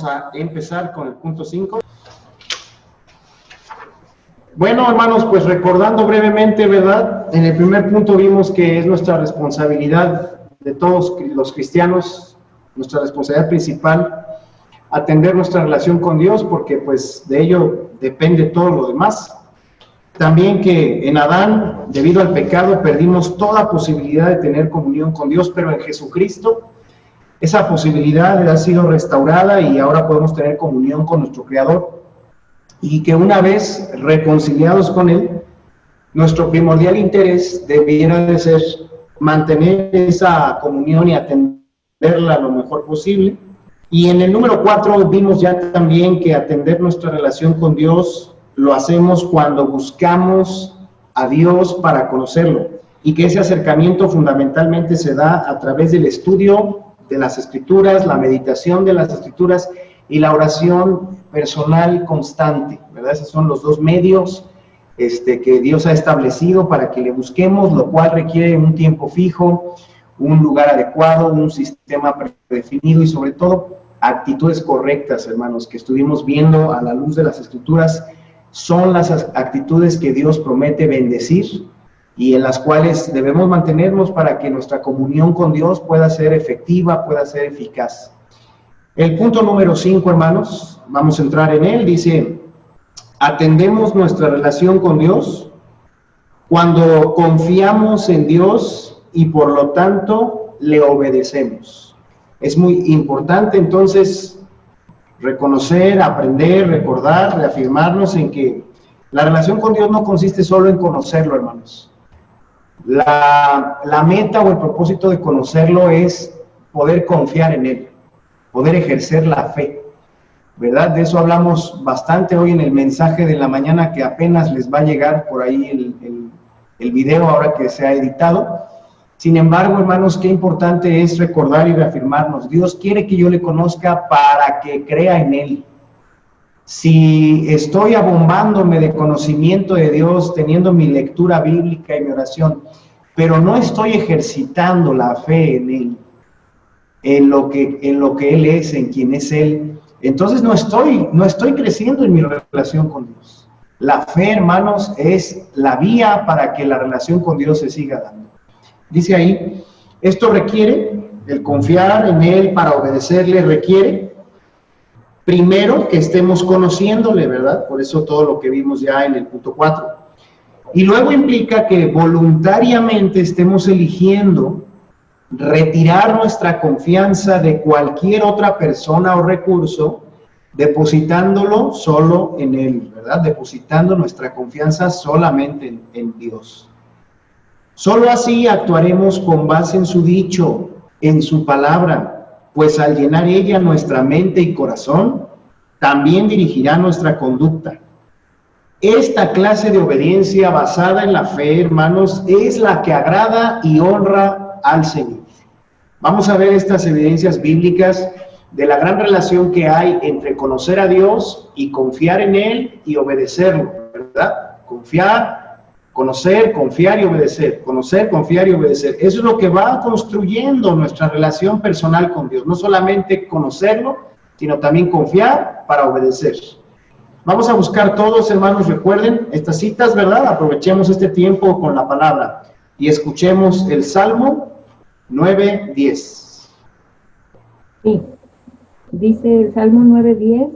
a empezar con el punto 5. Bueno, hermanos, pues recordando brevemente, ¿verdad? En el primer punto vimos que es nuestra responsabilidad de todos los cristianos, nuestra responsabilidad principal, atender nuestra relación con Dios, porque pues de ello depende todo lo demás. También que en Adán, debido al pecado, perdimos toda posibilidad de tener comunión con Dios, pero en Jesucristo esa posibilidad ha sido restaurada y ahora podemos tener comunión con nuestro Creador. Y que una vez reconciliados con Él, nuestro primordial interés debiera de ser mantener esa comunión y atenderla lo mejor posible. Y en el número 4 vimos ya también que atender nuestra relación con Dios lo hacemos cuando buscamos a Dios para conocerlo, y que ese acercamiento fundamentalmente se da a través del estudio de las Escrituras, la meditación de las Escrituras y la oración personal constante, ¿verdad? Esos son los dos medios que Dios ha establecido para que le busquemos, lo cual requiere un tiempo fijo, un lugar adecuado, un sistema predefinido y sobre todo actitudes correctas, hermanos, que estuvimos viendo a la luz de las Escrituras. Son las actitudes que Dios promete bendecir y en las cuales debemos mantenernos para que nuestra comunión con Dios pueda ser efectiva, pueda ser eficaz. El punto número 5, hermanos, vamos a entrar en él, dice: atendemos nuestra relación con Dios cuando confiamos en Dios y por lo tanto le obedecemos. Es muy importante entonces reconocer, aprender, recordar, reafirmarnos en que la relación con Dios no consiste solo en conocerlo, hermanos. La meta o el propósito de conocerlo es poder confiar en Él, poder ejercer la fe, ¿verdad? De eso hablamos bastante hoy en el mensaje de la mañana, que apenas les va a llegar por ahí el video ahora que se ha editado. Sin embargo, hermanos, qué importante es recordar y reafirmarnos. Dios quiere que yo le conozca para que crea en Él. Si estoy abombándome de conocimiento de Dios, teniendo mi lectura bíblica y mi oración, pero no estoy ejercitando la fe en Él, en lo que Él es, en quien es Él, entonces no estoy creciendo en mi relación con Dios. La fe, hermanos, es la vía para que la relación con Dios se siga dando. Dice ahí, esto requiere, el confiar en Él para obedecerle requiere, primero, que estemos conociéndole, ¿verdad? Por eso todo lo que vimos ya en el punto 4. Y luego implica que voluntariamente estemos eligiendo retirar nuestra confianza de cualquier otra persona o recurso, depositándolo solo en Él, ¿verdad? Depositando nuestra confianza solamente en Dios. Solo así actuaremos con base en su dicho, en su palabra, pues al llenar ella nuestra mente y corazón, también dirigirá nuestra conducta. Esta clase de obediencia basada en la fe, hermanos, es la que agrada y honra al Señor. Vamos a ver estas evidencias bíblicas de la gran relación que hay entre conocer a Dios y confiar en Él y obedecerlo, ¿verdad? Confiar, conocer, confiar y obedecer. Conocer, confiar y obedecer. Eso es lo que va construyendo nuestra relación personal con Dios. No solamente conocerlo, sino también confiar para obedecer. Vamos a buscar todos, hermanos, recuerden estas citas, ¿verdad? Aprovechemos este tiempo con la palabra y escuchemos el Salmo 9:10. Sí, dice el Salmo 9:10: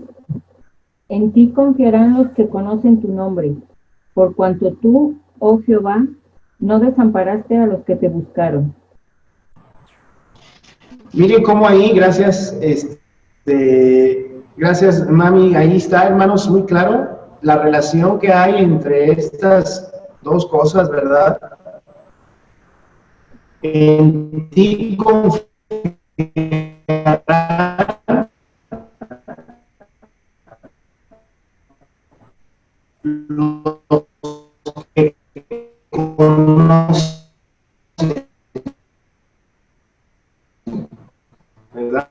en ti confiarán los que conocen tu nombre, por cuanto tú, oh Jehová, no desamparaste a los que te buscaron. Miren cómo ahí, gracias, gracias, mami, ahí está, hermanos, muy claro la relación que hay entre estas dos cosas, ¿verdad? En ti confiarán los que conocen, ¿verdad?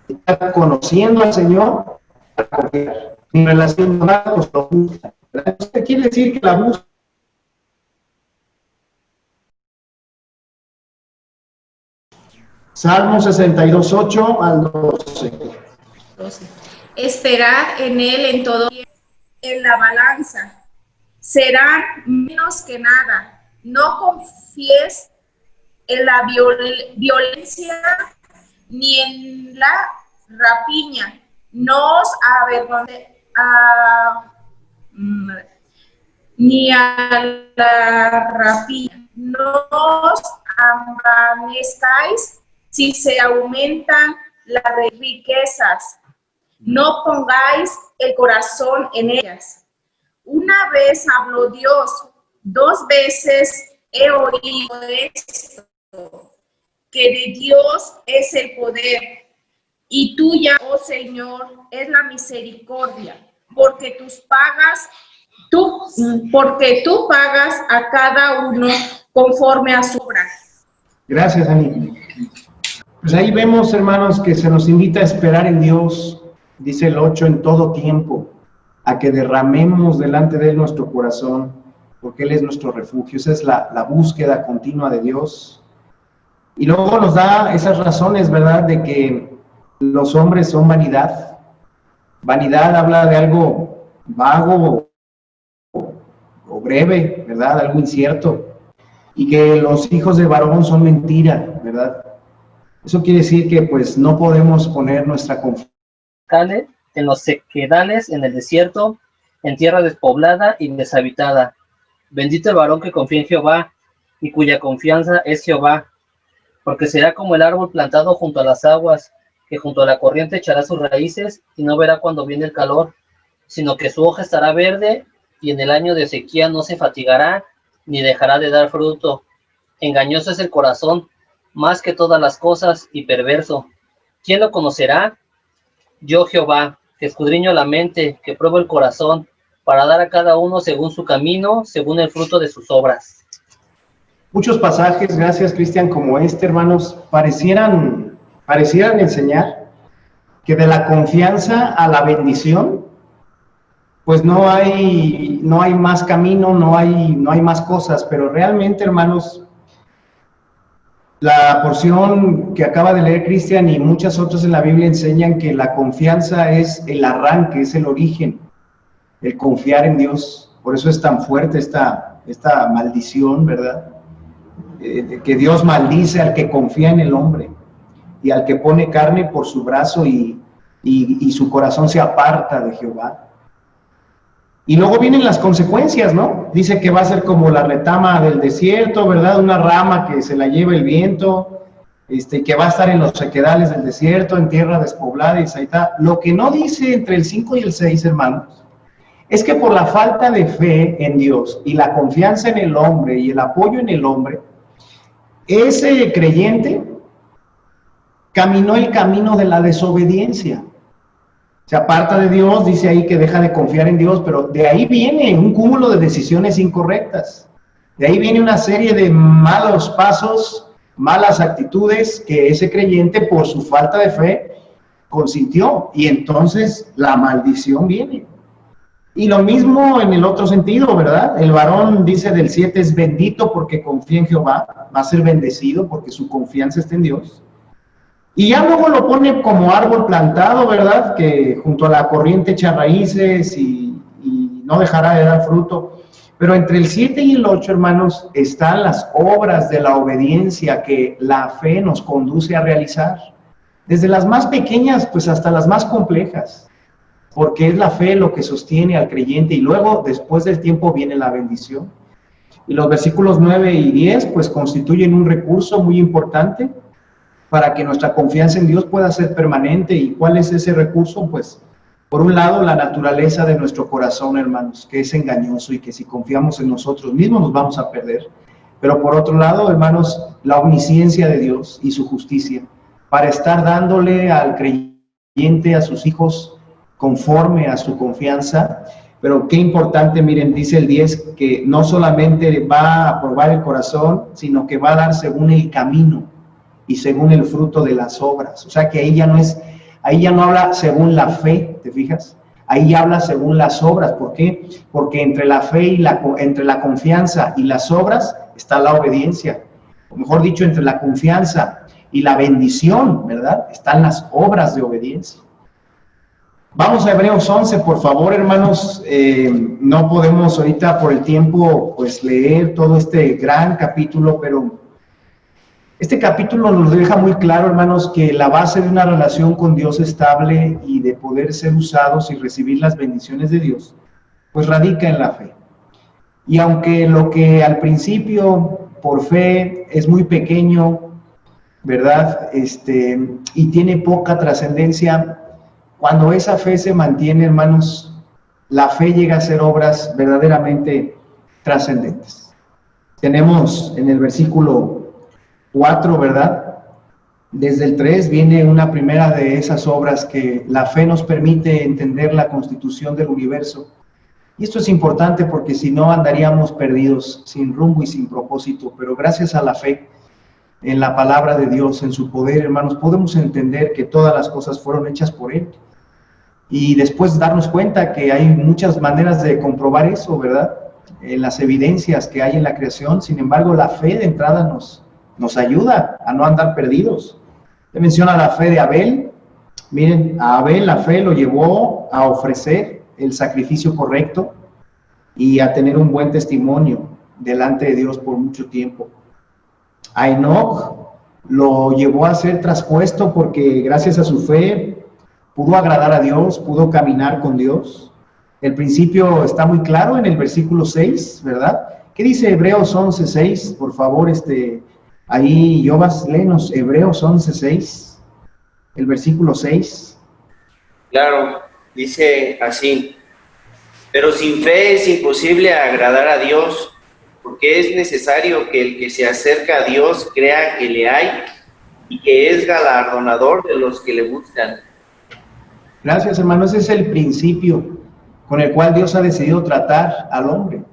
Está conociendo al Señor, mi relación con Dios lo busca, ¿verdad? Esto quiere decir que la búsqueda Salmo 62:8 al 12. 12. Esperad en él en todo tiempo, en la balanza. Serán menos que nada. No confíes en la violencia ni en la rapiña. No os avergoncéis ni a la rapiña. No os amanezcáis si se aumentan las riquezas. No pongáis el corazón en ellas. Una vez habló Dios, 2 veces he oído esto, que de Dios es el poder, y tuya, oh Señor, es la misericordia, porque tú pagas a cada uno conforme a su obra. Gracias, Ani. Pues ahí vemos, hermanos, que se nos invita a esperar en Dios, dice el 8, en todo tiempo, a que derramemos delante de Él nuestro corazón, porque Él es nuestro refugio. Esa es la búsqueda continua de Dios. Y luego nos da esas razones, ¿verdad?, de que los hombres son vanidad. Vanidad habla de algo vago o breve, ¿verdad?, algo incierto. Y que los hijos de varón son mentira, ¿verdad? Eso quiere decir que pues no podemos poner nuestra confianza en los sequedales, en el desierto, en tierra despoblada y deshabitada. Bendito el varón que confía en Jehová y cuya confianza es Jehová, porque será como el árbol plantado junto a las aguas, que junto a la corriente echará sus raíces y no verá cuando viene el calor, sino que su hoja estará verde y en el año de sequía no se fatigará ni dejará de dar fruto. Engañoso es el corazón más que todas las cosas y perverso. ¿Quién lo conocerá? Yo, Jehová, que escudriño la mente, que pruebo el corazón, para dar a cada uno según su camino, según el fruto de sus obras. Muchos pasajes, gracias Cristian, como este, hermanos, parecieran enseñar que de la confianza a la bendición, pues no hay más camino, no hay más cosas, pero realmente, hermanos, la porción que acaba de leer Cristian y muchas otras en la Biblia enseñan que la confianza es el arranque, es el origen, el confiar en Dios. Por eso es tan fuerte esta maldición, ¿verdad? Que Dios maldice al que confía en el hombre y al que pone carne por su brazo y su corazón se aparta de Jehová. Y luego vienen las consecuencias, ¿no? Dice que va a ser como la retama del desierto, ¿verdad? Una rama que se la lleva el viento, que va a estar en los sequedales del desierto, en tierra despoblada y deshabitada. Lo que no dice entre el 5 y el 6, hermanos, es que por la falta de fe en Dios y la confianza en el hombre y el apoyo en el hombre, ese creyente caminó el camino de la desobediencia. Se aparta de Dios, dice ahí que deja de confiar en Dios, pero de ahí viene un cúmulo de decisiones incorrectas. De ahí viene una serie de malos pasos, malas actitudes que ese creyente por su falta de fe consintió. Y entonces la maldición viene. Y lo mismo en el otro sentido, ¿verdad? El varón, dice del 7, es bendito porque confía en Jehová, va a ser bendecido porque su confianza está en Dios. Y ya luego lo pone como árbol plantado, ¿verdad? Que junto a la corriente echa raíces y no dejará de dar fruto. Pero entre el 7 y el 8, hermanos, están las obras de la obediencia que la fe nos conduce a realizar. Desde las más pequeñas, pues hasta las más complejas. Porque es la fe lo que sostiene al creyente y luego, después del tiempo, viene la bendición. Y los versículos 9 y 10, pues constituyen un recurso muy importante para que nuestra confianza en Dios pueda ser permanente. ¿Y cuál es ese recurso? Pues, por un lado, la naturaleza de nuestro corazón, hermanos, que es engañoso y que si confiamos en nosotros mismos nos vamos a perder. Pero por otro lado, hermanos, la omnisciencia de Dios y su justicia, para estar dándole al creyente, a sus hijos, conforme a su confianza. Pero qué importante, miren, dice el 10, que no solamente va a probar el corazón, sino que va a dar según el camino y según el fruto de las obras. O sea que ahí ya no habla según la fe, ¿te fijas? Ahí habla según las obras. ¿Por qué? Porque entre la fe y entre la confianza y las obras está la obediencia. O mejor dicho, entre la confianza y la bendición, ¿verdad? Están las obras de obediencia. Vamos a Hebreos 11, por favor, hermanos. No podemos ahorita por el tiempo pues leer todo este gran capítulo, pero este capítulo nos deja muy claro, hermanos, que la base de una relación con Dios estable y de poder ser usados y recibir las bendiciones de Dios, pues radica en la fe. Y aunque lo que al principio por fe es muy pequeño, ¿verdad? Y tiene poca trascendencia, cuando esa fe se mantiene, hermanos, la fe llega a ser obras verdaderamente trascendentes. Tenemos en el versículo 4, ¿verdad? Desde el 3 viene una primera de esas obras que la fe nos permite entender la constitución del universo. Y esto es importante porque si no andaríamos perdidos, sin rumbo y sin propósito, pero gracias a la fe en la palabra de Dios, en su poder, hermanos, podemos entender que todas las cosas fueron hechas por Él. Y después darnos cuenta que hay muchas maneras de comprobar eso, ¿verdad? En las evidencias que hay en la creación. Sin embargo, la fe de entrada nos ayuda a no andar perdidos. Te menciona la fe de Abel. Miren, a Abel la fe lo llevó a ofrecer el sacrificio correcto y a tener un buen testimonio delante de Dios por mucho tiempo. A Enoc lo llevó a ser traspuesto porque gracias a su fe pudo agradar a Dios, pudo caminar con Dios. El principio está muy claro en el versículo 6, ¿verdad? ¿Qué dice Hebreos 11:6? Por favor, ahí, Jovas, léenos Hebreos 11:6, el versículo 6. Claro, dice así: pero sin fe es imposible agradar a Dios, porque es necesario que el que se acerca a Dios crea que le hay y que es galardonador de los que le buscan. Gracias, hermano. Ese es el principio con el cual Dios ha decidido tratar al hombre.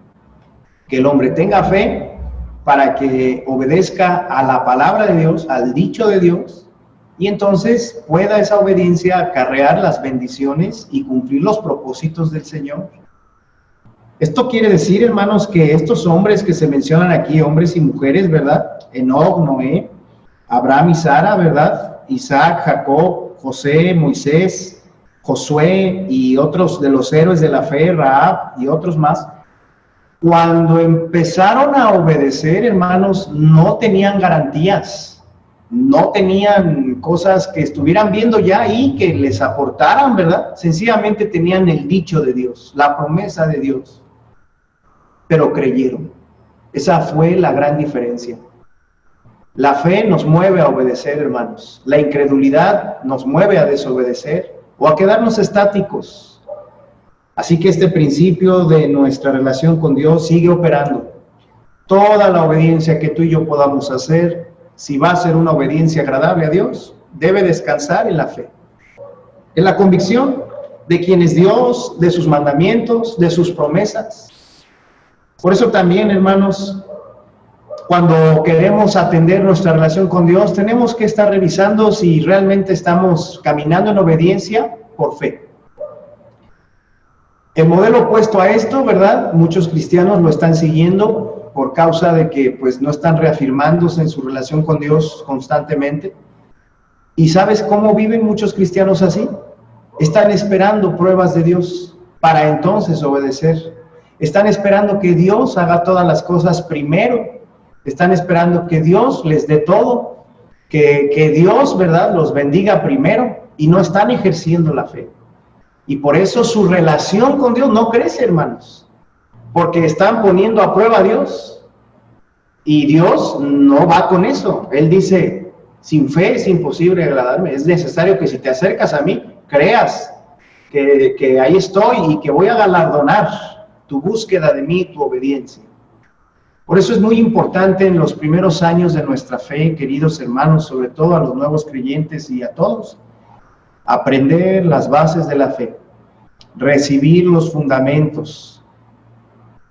Que el hombre tenga fe para que obedezca a la palabra de Dios, al dicho de Dios, y entonces pueda esa obediencia acarrear las bendiciones y cumplir los propósitos del Señor. Esto quiere decir, hermanos, que estos hombres que se mencionan aquí, hombres y mujeres, ¿verdad? Enoc, Noé, Abraham y Sara, ¿verdad? Isaac, Jacob, José, Moisés, Josué y otros de los héroes de la fe, Rahab y otros más, cuando empezaron a obedecer, hermanos, no tenían garantías, no tenían cosas que estuvieran viendo ya ahí que les aportaran, ¿verdad? Sencillamente tenían el dicho de Dios, la promesa de Dios, pero creyeron. Esa fue la gran diferencia. La fe nos mueve a obedecer, hermanos. La incredulidad nos mueve a desobedecer o a quedarnos estáticos. Así que este principio de nuestra relación con Dios sigue operando. Toda la obediencia que tú y yo podamos hacer, si va a ser una obediencia agradable a Dios, debe descansar en la fe, en la convicción de quién es Dios, de sus mandamientos, de sus promesas. Por eso también, hermanos, cuando queremos atender nuestra relación con Dios, tenemos que estar revisando si realmente estamos caminando en obediencia por fe. El modelo opuesto a esto, ¿verdad? Muchos cristianos lo están siguiendo por causa de que pues no están reafirmándose en su relación con Dios constantemente. ¿Y sabes cómo viven muchos cristianos así? Están esperando pruebas de Dios para entonces obedecer. Están esperando que Dios haga todas las cosas primero. Están esperando que Dios les dé todo, que Dios, ¿verdad?, los bendiga primero, y no están ejerciendo la fe. Y por eso su relación con Dios no crece, hermanos, porque están poniendo a prueba a Dios. Y Dios no va con eso. Él dice, sin fe es imposible agradarme. Es necesario que si te acercas a mí, creas que ahí estoy y que voy a galardonar tu búsqueda de mí, tu obediencia. Por eso es muy importante en los primeros años de nuestra fe, queridos hermanos, sobre todo a los nuevos creyentes y a todos, aprender las bases de la fe, recibir los fundamentos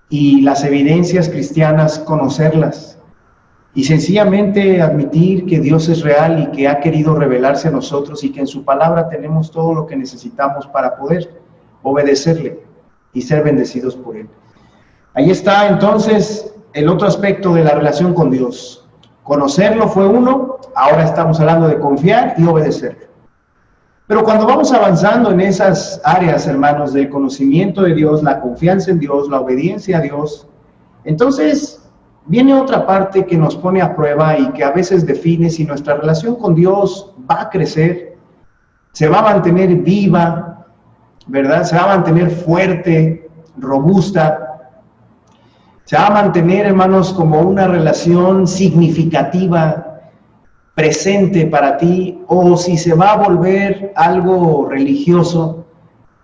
y las evidencias cristianas, conocerlas y sencillamente admitir que Dios es real y que ha querido revelarse a nosotros y que en su palabra tenemos todo lo que necesitamos para poder obedecerle y ser bendecidos por Él. Ahí está entonces el otro aspecto de la relación con Dios. Conocerlo fue uno, ahora estamos hablando de confiar y obedecer. Pero cuando vamos avanzando en esas áreas, hermanos, del conocimiento de Dios, la confianza en Dios, la obediencia a Dios, entonces viene otra parte que nos pone a prueba y que a veces define si nuestra relación con Dios va a crecer, se va a mantener viva, ¿verdad? Se va a mantener fuerte, robusta, se va a mantener, hermanos, como una relación significativa, presente para ti, o si se va a volver algo religioso,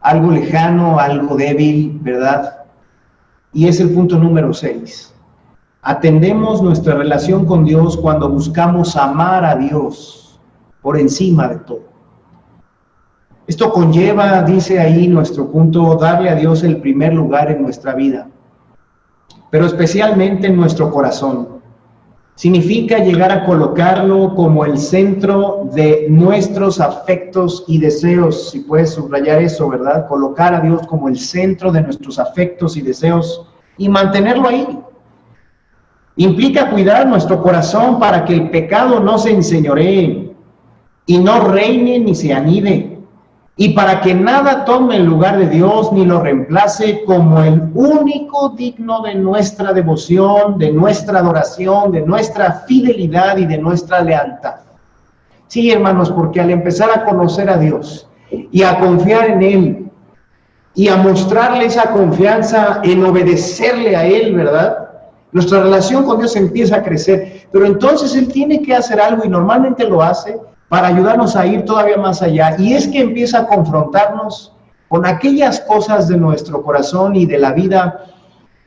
algo lejano, algo débil, ¿verdad? Y es el punto número 6. Atendemos nuestra relación con Dios cuando buscamos amar a Dios por encima de todo. Esto conlleva, dice ahí nuestro punto, darle a Dios el primer lugar en nuestra vida, pero especialmente en nuestro corazón. Significa llegar a colocarlo como el centro de nuestros afectos y deseos, si puedes subrayar eso, ¿verdad? Colocar a Dios como el centro de nuestros afectos y deseos y mantenerlo ahí. Implica cuidar nuestro corazón para que el pecado no se enseñoree y no reine ni se anide, y para que nada tome el lugar de Dios ni lo reemplace como el único digno de nuestra devoción, de nuestra adoración, de nuestra fidelidad y de nuestra lealtad. Sí, hermanos, porque al empezar a conocer a Dios y a confiar en Él y a mostrarle esa confianza en obedecerle a Él, ¿verdad? Nuestra relación con Dios empieza a crecer, pero entonces Él tiene que hacer algo y normalmente lo hace para ayudarnos a ir todavía más allá. Y es que empieza a confrontarnos con aquellas cosas de nuestro corazón y de la vida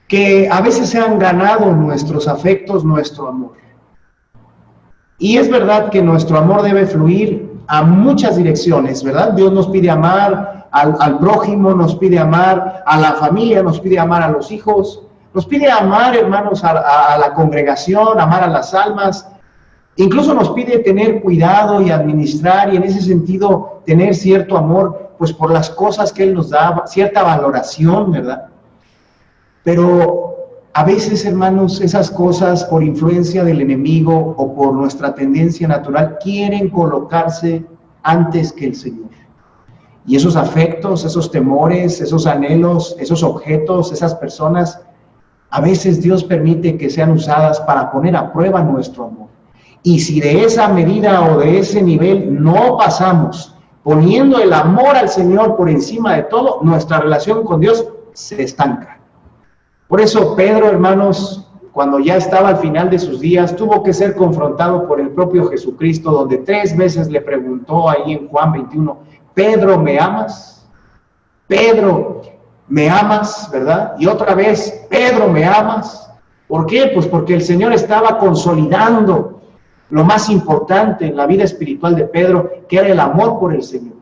que a veces se han ganado nuestros afectos, nuestro amor. Y es verdad que nuestro amor debe fluir a muchas direcciones, ¿verdad? Dios nos pide amar al prójimo, nos pide amar a la familia, nos pide amar a los hijos, nos pide amar, hermanos, a la congregación, amar a las almas. Incluso nos pide tener cuidado y administrar y en ese sentido tener cierto amor, pues por las cosas que Él nos da, cierta valoración, ¿verdad? Pero a veces, hermanos, esas cosas por influencia del enemigo o por nuestra tendencia natural quieren colocarse antes que el Señor. Y esos afectos, esos temores, esos anhelos, esos objetos, esas personas, a veces Dios permite que sean usadas para poner a prueba nuestro amor. Y si de esa medida o de ese nivel no pasamos, poniendo el amor al Señor por encima de todo, nuestra relación con Dios se estanca. Por eso Pedro, hermanos, cuando ya estaba al final de sus días, tuvo que ser confrontado por el propio Jesucristo, donde 3 veces le preguntó ahí en Juan 21, Pedro, ¿me amas? Pedro, ¿me amas? ¿Verdad? Y otra vez, Pedro, ¿me amas? ¿Por qué? Pues porque el Señor estaba consolidando lo más importante en la vida espiritual de Pedro, que era el amor por el Señor.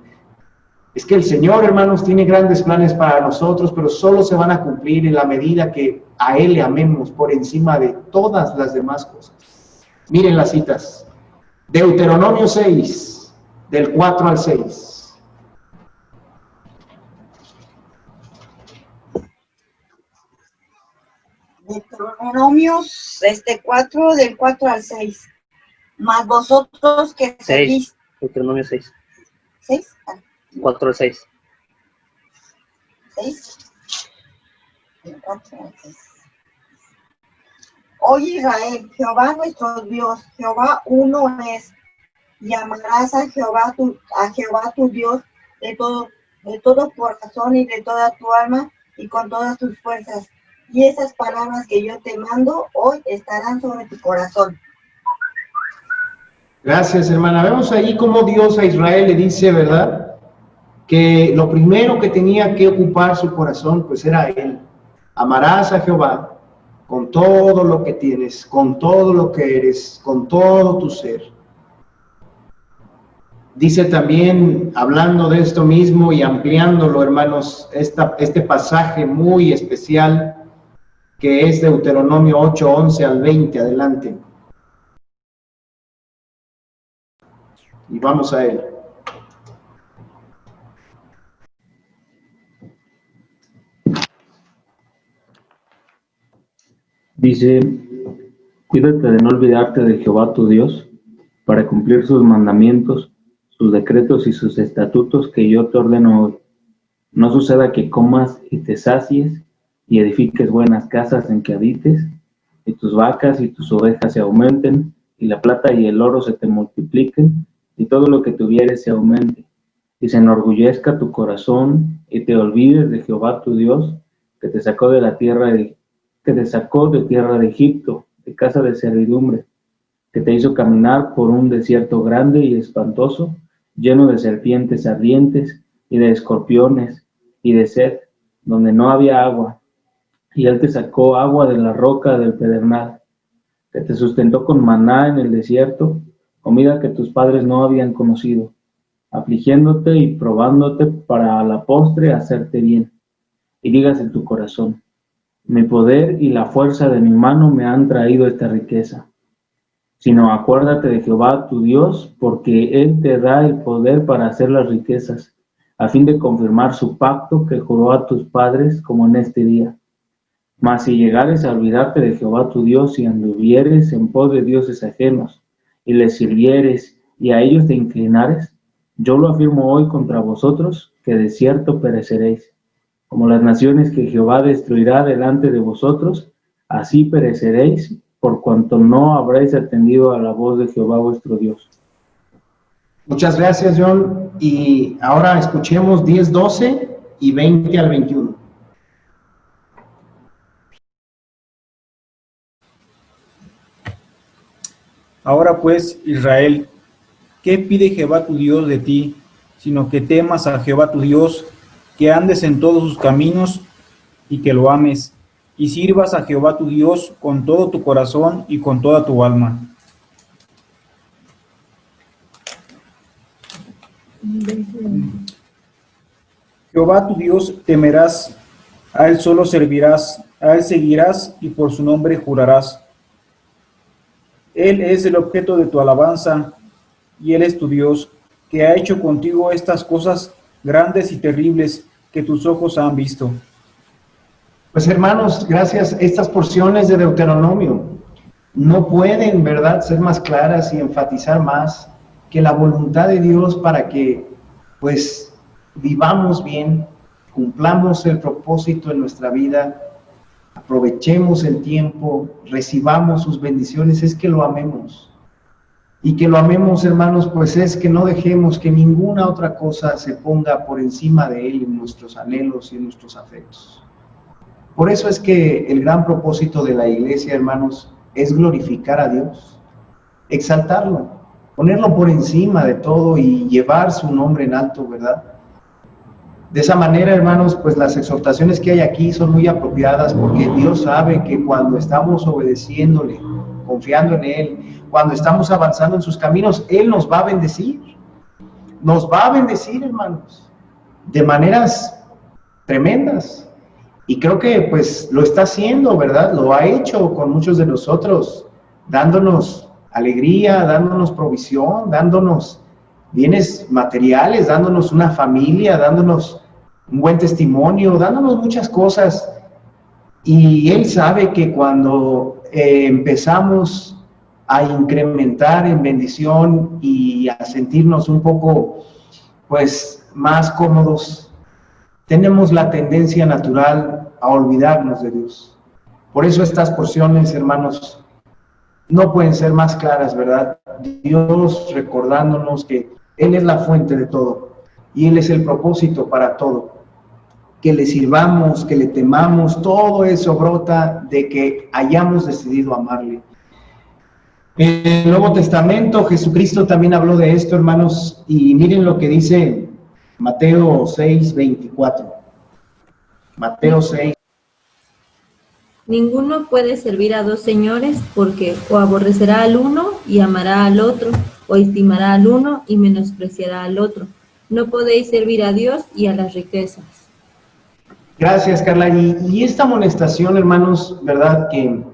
Es que el Señor, hermanos, tiene grandes planes para nosotros, pero solo se van a cumplir en la medida que a Él le amemos por encima de todas las demás cosas. Miren las citas. Deuteronomio 6, del 4 al 6. Deuteronomios 4, del 4 al 6. Mas vosotros que seguís. Deuteronomio 6. ¿6? 4 al 6. 6. 4 al 6. Oye Israel, Jehová nuestro Dios, Jehová uno es, y amarás a Jehová tu Dios de todo corazón y de toda tu alma y con todas tus fuerzas. Y esas palabras que yo te mando hoy estarán sobre tu corazón. Gracias, hermana. Vemos ahí cómo Dios a Israel le dice, ¿verdad?, que lo primero que tenía que ocupar su corazón, pues era Él. Amarás a Jehová con todo lo que tienes, con todo lo que eres, con todo tu ser. Dice también, hablando de esto mismo y ampliándolo, hermanos, este pasaje muy especial, que es Deuteronomio 8, 11 al 20, adelante. Y vamos a él. Dice, Cuídate de no olvidarte de Jehová tu Dios, para cumplir sus mandamientos, sus decretos y sus estatutos que yo te ordeno hoy. No suceda que comas y te sacies, y edifiques buenas casas en que habites, y tus vacas y tus ovejas se aumenten, y la plata y el oro se te multipliquen, y todo lo que tuvieres se aumente, y se enorgullezca tu corazón, y te olvides de Jehová tu Dios, que te sacó de tierra de Egipto, de casa de servidumbre, que te hizo caminar por un desierto grande y espantoso, lleno de serpientes ardientes y de escorpiones y de sed, donde no había agua, y él te sacó agua de la roca del pedernal, que te sustentó con maná en el desierto, comida que tus padres no habían conocido, afligiéndote y probándote para a la postre hacerte bien. Y digas en tu corazón: mi poder y la fuerza de mi mano me han traído esta riqueza. Sino acuérdate de Jehová tu Dios, porque Él te da el poder para hacer las riquezas, a fin de confirmar su pacto que juró a tus padres, como en este día. Mas si llegares a olvidarte de Jehová tu Dios y anduvieres en pos de dioses ajenos, y les sirvieres y a ellos te inclinares, yo lo afirmo hoy contra vosotros, que de cierto pereceréis. Como las naciones que Jehová destruirá delante de vosotros, así pereceréis, por cuanto no habréis atendido a la voz de Jehová vuestro Dios. Muchas gracias, John. Y ahora escuchemos 10, 12 y 20 al 21. Ahora pues, Israel, ¿qué pide Jehová tu Dios de ti? Sino que temas a Jehová tu Dios, que andes en todos sus caminos y que lo ames, y sirvas a Jehová tu Dios con todo tu corazón y con toda tu alma. Jehová tu Dios temerás, a él solo servirás, a él seguirás y por su nombre jurarás. Él es el objeto de tu alabanza, y Él es tu Dios, que ha hecho contigo estas cosas grandes y terribles que tus ojos han visto. Pues hermanos, gracias. Estas porciones de Deuteronomio no pueden, ¿verdad?, ser más claras y enfatizar más que la voluntad de Dios para que, pues, vivamos bien, cumplamos el propósito en nuestra vida, aprovechemos el tiempo, recibamos sus bendiciones, es que lo amemos. Y que lo amemos, hermanos, pues es que no dejemos que ninguna otra cosa se ponga por encima de Él en nuestros anhelos y en nuestros afectos. Por eso es que el gran propósito de la iglesia, hermanos, es glorificar a Dios, exaltarlo, ponerlo por encima de todo y llevar su nombre en alto, ¿verdad? De esa manera, hermanos, pues las exhortaciones que hay aquí son muy apropiadas, porque Dios sabe que cuando estamos obedeciéndole, confiando en Él, cuando estamos avanzando en sus caminos, Él nos va a bendecir. Nos va a bendecir, hermanos, de maneras tremendas. Y creo que pues lo está haciendo, ¿verdad? Lo ha hecho con muchos de nosotros, dándonos alegría, dándonos provisión, dándonos bienes materiales, dándonos una familia, dándonos un buen testimonio, dándonos muchas cosas. Y Él sabe que cuando empezamos a incrementar en bendición y a sentirnos un poco, pues, más cómodos, tenemos la tendencia natural a olvidarnos de Dios. Por eso estas porciones, hermanos, no pueden ser más claras, ¿verdad? Dios recordándonos que Él es la fuente de todo y Él es el propósito para todo. Que le sirvamos, que le temamos, todo eso brota de que hayamos decidido amarle. En el Nuevo Testamento, Jesucristo también habló de esto, hermanos, y miren lo que dice Mateo 6, 24. Mateo 6. Ninguno puede servir a dos señores, porque o aborrecerá al uno y amará al otro, o estimará al uno y menospreciará al otro. No podéis servir a Dios y a las riquezas. Gracias, Carla. Y esta amonestación, hermanos, ¿verdad? Que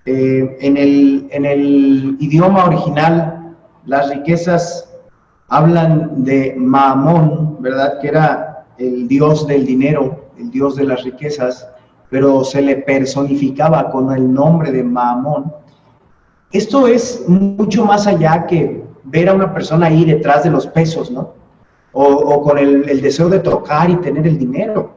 en el idioma original, las riquezas hablan de Maamón, ¿verdad? Que era el dios del dinero, el dios de las riquezas, pero se le personificaba con el nombre de Maamón. Esto es mucho más allá que ver a una persona ahí detrás de los pesos, ¿no? O con el deseo de tocar y tener el dinero.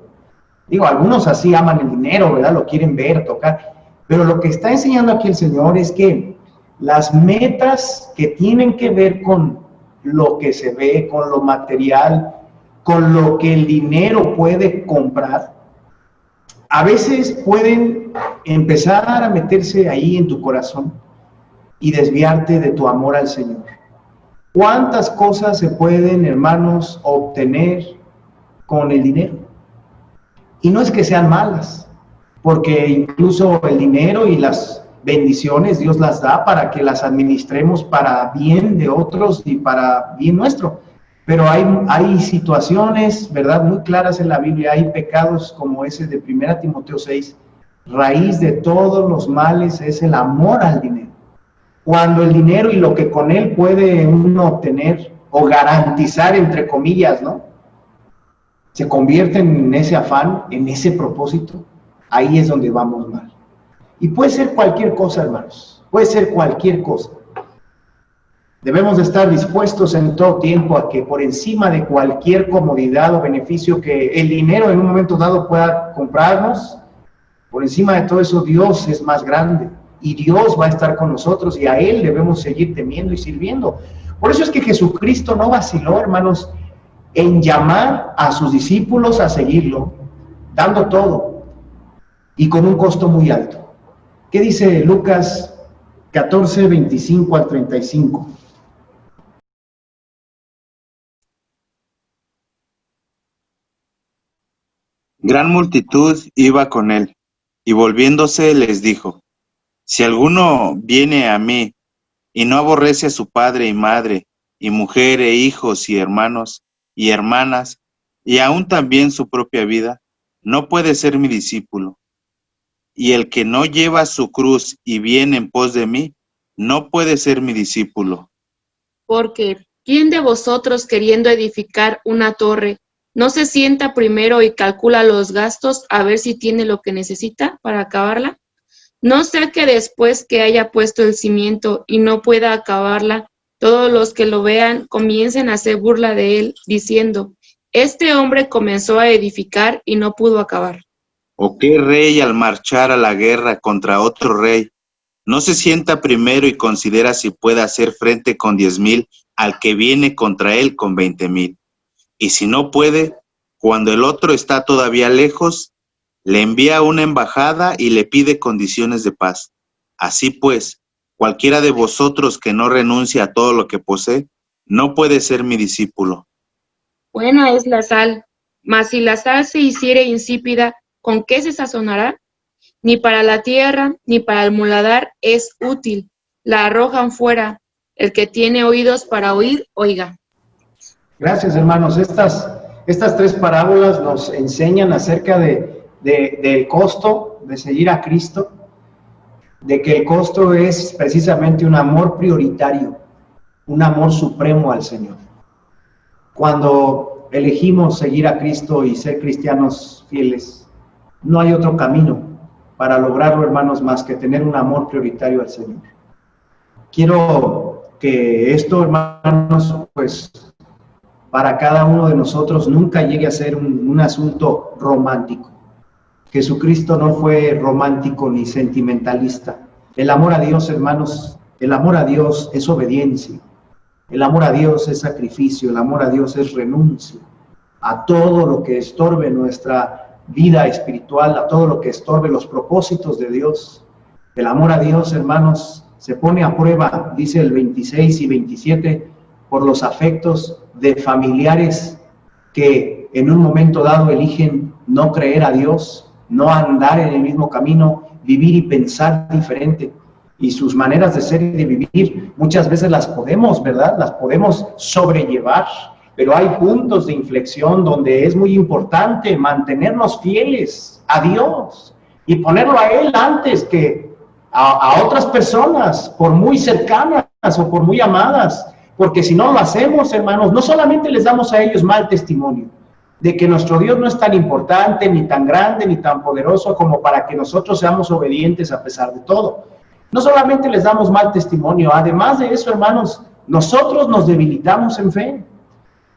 Digo, algunos así aman el dinero, ¿verdad? Lo quieren ver, tocar. Pero lo que está enseñando aquí el Señor es que las metas que tienen que ver con lo que se ve, con lo material, con lo que el dinero puede comprar, a veces pueden empezar a meterse ahí en tu corazón y desviarte de tu amor al Señor. ¿Cuántas cosas se pueden, hermanos, obtener con el dinero? Y no es que sean malas, porque incluso el dinero y las bendiciones Dios las da para que las administremos para bien de otros y para bien nuestro. Pero hay situaciones, ¿verdad?, muy claras en la Biblia. Hay pecados como ese de 1 Timoteo 6. Raíz de todos los males es el amor al dinero. Cuando el dinero y lo que con él puede uno obtener o garantizar, entre comillas, ¿no?, se convierten en ese afán, en ese propósito, ahí es donde vamos mal. Y puede ser cualquier cosa, hermanos, puede ser cualquier cosa. Debemos de estar dispuestos en todo tiempo a que por encima de cualquier comodidad o beneficio que el dinero en un momento dado pueda comprarnos, por encima de todo eso Dios es más grande y Dios va a estar con nosotros y a Él debemos seguir temiendo y sirviendo. Por eso es que Jesucristo no vaciló, hermanos, en llamar a sus discípulos a seguirlo, dando todo y con un costo muy alto. ¿Qué dice Lucas 14, 25 al 35? Gran multitud iba con él, y volviéndose les dijo: Si alguno viene a mí, y no aborrece a su padre y madre, y mujer e hijos y hermanos y hermanas, y aún también su propia vida, no puede ser mi discípulo. Y el que no lleva su cruz y viene en pos de mí, no puede ser mi discípulo. Porque, ¿quién de vosotros, queriendo edificar una torre, no se sienta primero y calcula los gastos a ver si tiene lo que necesita para acabarla? No sea que después que haya puesto el cimiento y no pueda acabarla, todos los que lo vean comiencen a hacer burla de él, diciendo: este hombre comenzó a edificar y no pudo acabar. ¿O qué rey al marchar a la guerra contra otro rey no se sienta primero y considera si puede hacer frente con 10,000 al que viene contra él con 20,000? Y si no puede, cuando el otro está todavía lejos, le envía una embajada y le pide condiciones de paz. Así pues, cualquiera de vosotros que no renuncie a todo lo que posee, no puede ser mi discípulo. Buena es la sal, mas si la sal se hiciere insípida, ¿con qué se sazonará? Ni para la tierra, ni para el muladar es útil. La arrojan fuera. El que tiene oídos para oír, oiga. Gracias, hermanos. Estas tres parábolas nos enseñan acerca del costo de seguir a Cristo, de que el costo es precisamente un amor prioritario, un amor supremo al Señor. Cuando elegimos seguir a Cristo y ser cristianos fieles, no hay otro camino para lograrlo, hermanos, más que tener un amor prioritario al Señor. Quiero que esto, hermanos, pues para cada uno de nosotros nunca llegue a ser un asunto romántico. Jesucristo no fue romántico ni sentimentalista. El amor a Dios, hermanos, el amor a Dios es obediencia. El amor a Dios es sacrificio. El amor a Dios es renuncia a todo lo que estorbe nuestra vida espiritual, a todo lo que estorbe los propósitos de Dios. El amor a Dios, hermanos, se pone a prueba, dice el 26 y 27, por los afectos de familiares que en un momento dado eligen no creer a Dios, no andar en el mismo camino, vivir y pensar diferente. Y sus maneras de ser y de vivir muchas veces las podemos, ¿verdad? Las podemos sobrellevar, pero hay puntos de inflexión donde es muy importante mantenernos fieles a Dios y ponerlo a Él antes que a otras personas, por muy cercanas o por muy amadas. Porque si no lo hacemos, hermanos, no solamente les damos a ellos mal testimonio de que nuestro Dios no es tan importante, ni tan grande, ni tan poderoso como para que nosotros seamos obedientes a pesar de todo, No solamente les damos mal testimonio, además de eso, hermanos, nosotros nos debilitamos en fe.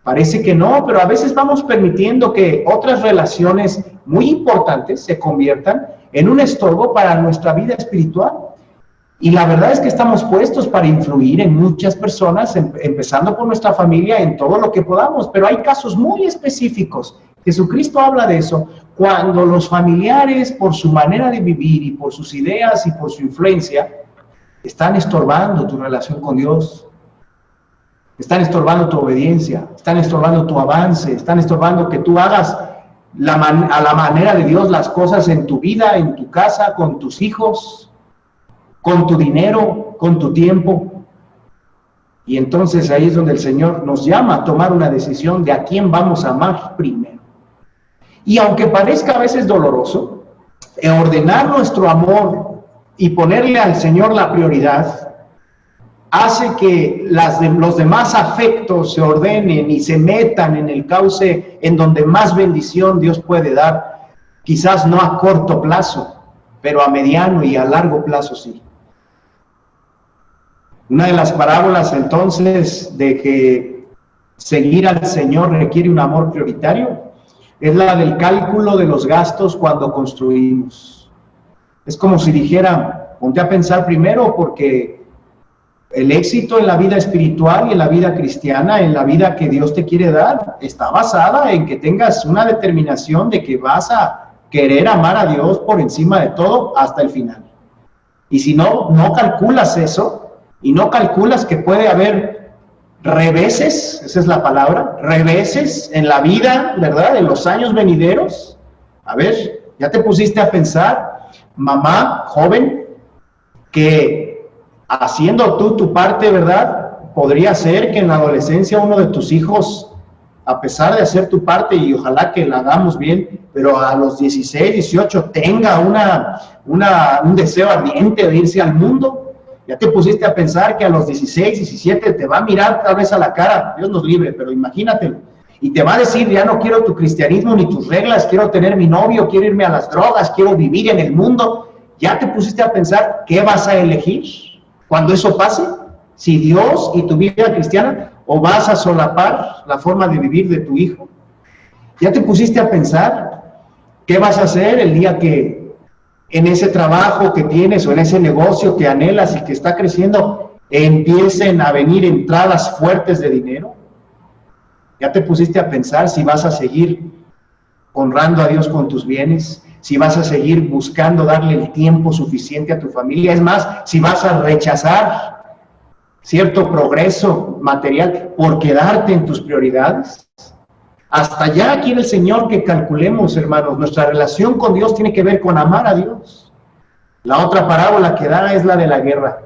Parece que no, pero a veces vamos permitiendo que otras relaciones muy importantes se conviertan en un estorbo para nuestra vida espiritual. Y la verdad es que estamos puestos para influir en muchas personas, empezando por nuestra familia, en todo lo que podamos, pero hay casos muy específicos. Jesucristo habla de eso, cuando los familiares, por su manera de vivir y por sus ideas y por su influencia, están estorbando tu relación con Dios, están estorbando tu obediencia, están estorbando tu avance, están estorbando que tú hagas a la manera de Dios las cosas en tu vida, en tu casa, con tus hijos, con tu dinero, con tu tiempo. Y entonces ahí es donde el Señor nos llama a tomar una decisión de a quién vamos a amar primero. Y aunque parezca a veces doloroso, ordenar nuestro amor y ponerle al Señor la prioridad, hace que los demás afectos se ordenen y se metan en el cauce en donde más bendición Dios puede dar, quizás no a corto plazo, pero a mediano y a largo plazo sí. Una de las parábolas entonces de que seguir al Señor requiere un amor prioritario es la del cálculo de los gastos cuando construimos. Es como si dijera, ponte a pensar primero, porque el éxito en la vida espiritual y en la vida cristiana, en la vida que Dios te quiere dar, está basada en que tengas una determinación de que vas a querer amar a Dios por encima de todo hasta el final. Y si no calculas eso, y no calculas que puede haber reveses, esa es la palabra, reveses en la vida, ¿verdad?, en los años venideros. A ver, ya te pusiste a pensar, mamá, joven, que haciendo tú tu parte, ¿verdad?, podría ser que en la adolescencia uno de tus hijos, a pesar de hacer tu parte, y ojalá que la hagamos bien, pero a los 16, 18 tenga un deseo ardiente de irse al mundo. Ya te pusiste a pensar que a los 16, 17 te va a mirar tal vez a la cara, Dios nos libre, pero imagínatelo, y te va a decir, ya no quiero tu cristianismo ni tus reglas, quiero tener mi novio, quiero irme a las drogas, quiero vivir en el mundo. Ya te pusiste a pensar qué vas a elegir cuando eso pase, si Dios y tu vida cristiana, o vas a solapar la forma de vivir de tu hijo. Ya te pusiste a pensar qué vas a hacer el día que en ese trabajo que tienes o en ese negocio que anhelas y que está creciendo, empiecen a venir entradas fuertes de dinero. Ya te pusiste a pensar si vas a seguir honrando a Dios con tus bienes, si vas a seguir buscando darle el tiempo suficiente a tu familia, es más, si vas a rechazar cierto progreso material por quedarte en tus prioridades. Hasta allá quiere el Señor que calculemos, hermanos. Nuestra relación con Dios tiene que ver con amar a Dios. La otra parábola que da es la de la guerra.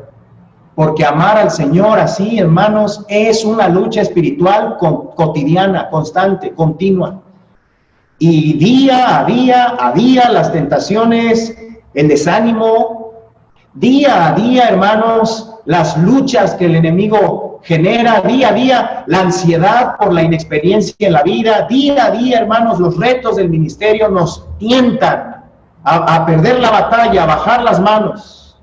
Porque amar al Señor así, hermanos, es una lucha espiritual cotidiana, constante, continua. Y día a día, las tentaciones, el desánimo, día a día, hermanos, las luchas que el enemigo genera, día a día, la ansiedad por la inexperiencia en la vida, día a día, hermanos, los retos del ministerio nos tientan a perder la batalla, a bajar las manos.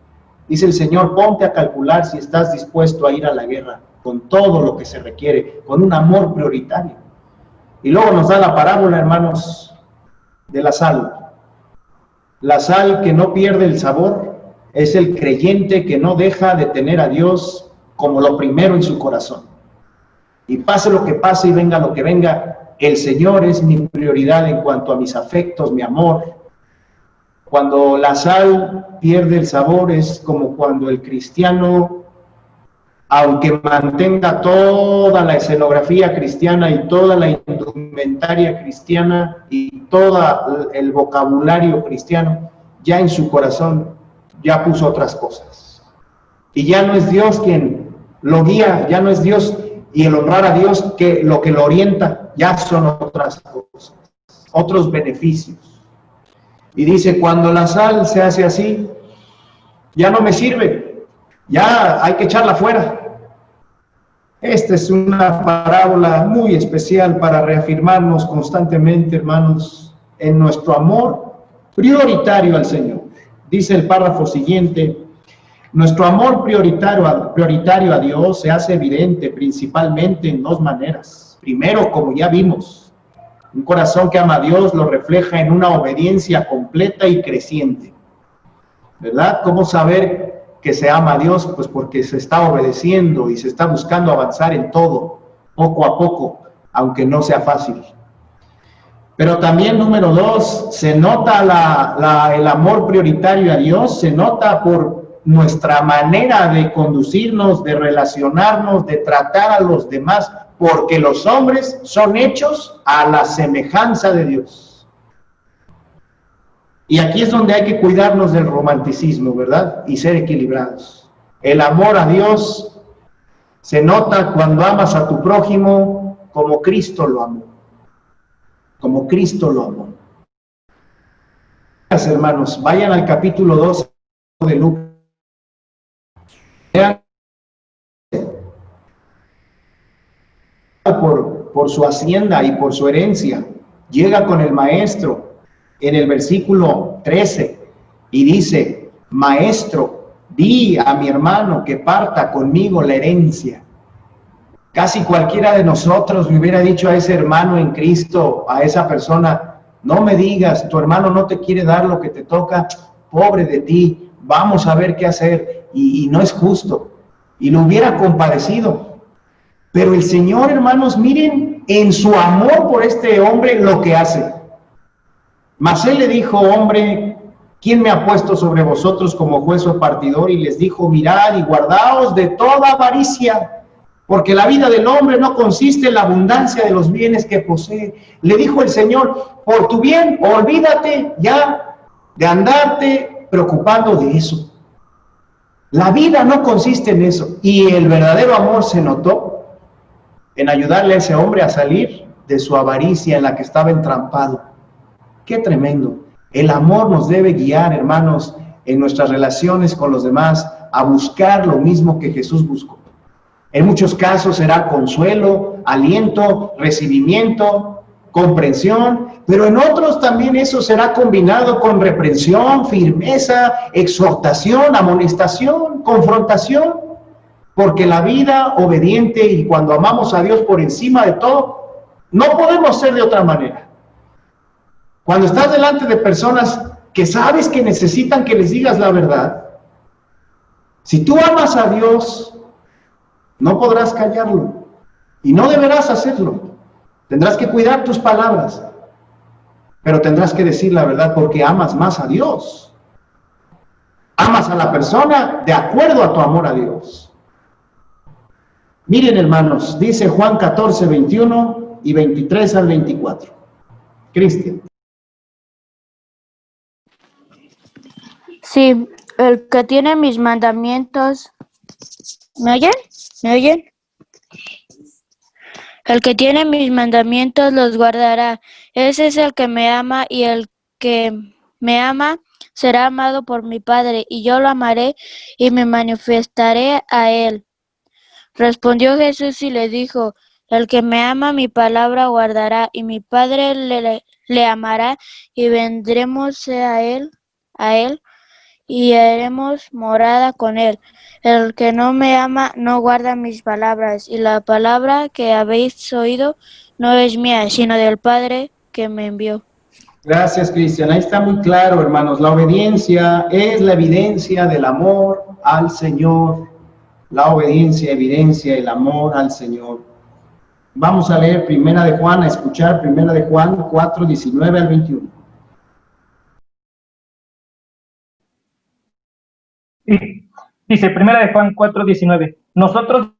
Dice el Señor, ponte a calcular si estás dispuesto a ir a la guerra con todo lo que se requiere, con un amor prioritario. Y luego nos da la parábola, hermanos, de la sal. La sal que no pierde el sabor es el creyente que no deja de tener a Dios como lo primero en su corazón. Y pase lo que pase y venga lo que venga, el Señor es mi prioridad en cuanto a mis afectos, mi amor. Cuando la sal pierde el sabor es como cuando el cristiano, aunque mantenga toda la escenografía cristiana y toda la indumentaria cristiana y todo el vocabulario cristiano, ya en su corazón ya puso otras cosas. Y ya no es Dios quien lo guía, ya no es Dios y el honrar a Dios que lo orienta, ya son otras cosas, otros beneficios. Y dice, cuando la sal se hace así, ya no me sirve, ya hay que echarla fuera. Esta es una parábola muy especial para reafirmarnos constantemente, hermanos, en nuestro amor prioritario al Señor. Dice el párrafo siguiente, Nuestro amor prioritario a Dios se hace evidente principalmente en dos maneras. Primero, como ya vimos, un corazón que ama a Dios lo refleja en una obediencia completa y creciente. ¿Verdad? ¿Cómo saber que se ama a Dios? Pues porque se está obedeciendo y se está buscando avanzar en todo, poco a poco, aunque no sea fácil. Pero también, número dos, se nota el amor prioritario a Dios, se nota por nuestra manera de conducirnos, de relacionarnos, de tratar a los demás, porque los hombres son hechos a la semejanza de Dios. Y aquí es donde hay que cuidarnos del romanticismo, ¿verdad? Y ser equilibrados. El amor a Dios se nota cuando amas a tu prójimo como Cristo lo amó. Como Cristo lo amó. Hermanos, vayan al capítulo 2 de Lucas. Vean por su hacienda y por su herencia. Llega con el maestro en el versículo 13 y dice: maestro, di a mi hermano que parta conmigo la herencia. Casi cualquiera de nosotros le hubiera dicho a ese hermano en Cristo, a esa persona: no me digas, tu hermano no te quiere dar lo que te toca, pobre de ti, vamos a ver qué hacer, y no es justo. Y lo hubiera compadecido. Pero el Señor, hermanos, miren en su amor por este hombre lo que hace. Mas él le dijo: hombre, ¿quién me ha puesto sobre vosotros como juez o partidor? Y les dijo: mirad y guardaos de toda avaricia, porque la vida del hombre no consiste en la abundancia de los bienes que posee. Le dijo el Señor: por tu bien, olvídate ya de andarte preocupando de eso. La vida no consiste en eso. Y el verdadero amor se notó en ayudarle a ese hombre a salir de su avaricia en la que estaba entrampado. ¡Qué tremendo! El amor nos debe guiar, hermanos, en nuestras relaciones con los demás, a buscar lo mismo que Jesús buscó. En muchos casos será consuelo, aliento, recibimiento, comprensión, pero en otros también eso será combinado con reprensión, firmeza, exhortación, amonestación, confrontación, porque la vida obediente y cuando amamos a Dios por encima de todo, no podemos ser de otra manera. Cuando estás delante de personas que sabes que necesitan que les digas la verdad, si tú amas a Dios, no podrás callarlo y no deberás hacerlo. Tendrás que cuidar tus palabras, pero tendrás que decir la verdad porque amas más a Dios. Amas a la persona de acuerdo a tu amor a Dios. Miren, hermanos, dice Juan 14, 21 y 23 al 24. Cristian. Sí, el que tiene mis mandamientos... ¿Me oyen? ¿Me oyen? El que tiene mis mandamientos los guardará. Ese es el que me ama, y el que me ama será amado por mi Padre, y yo lo amaré y me manifestaré a él. Respondió Jesús y le dijo: el que me ama mi palabra guardará, y mi Padre le amará, y vendremos a él, y haremos morada con él. El que no me ama no guarda mis palabras, y la palabra que habéis oído no es mía, sino del Padre que me envió. Gracias, Cristian. Ahí está muy claro, hermanos. La obediencia es la evidencia del amor al Señor. La obediencia evidencia el amor al Señor. Vamos a leer Primera de Juan, a escuchar Primera de Juan 4, 19 al 21. Dice Primera de Juan 4, 19. Nosotros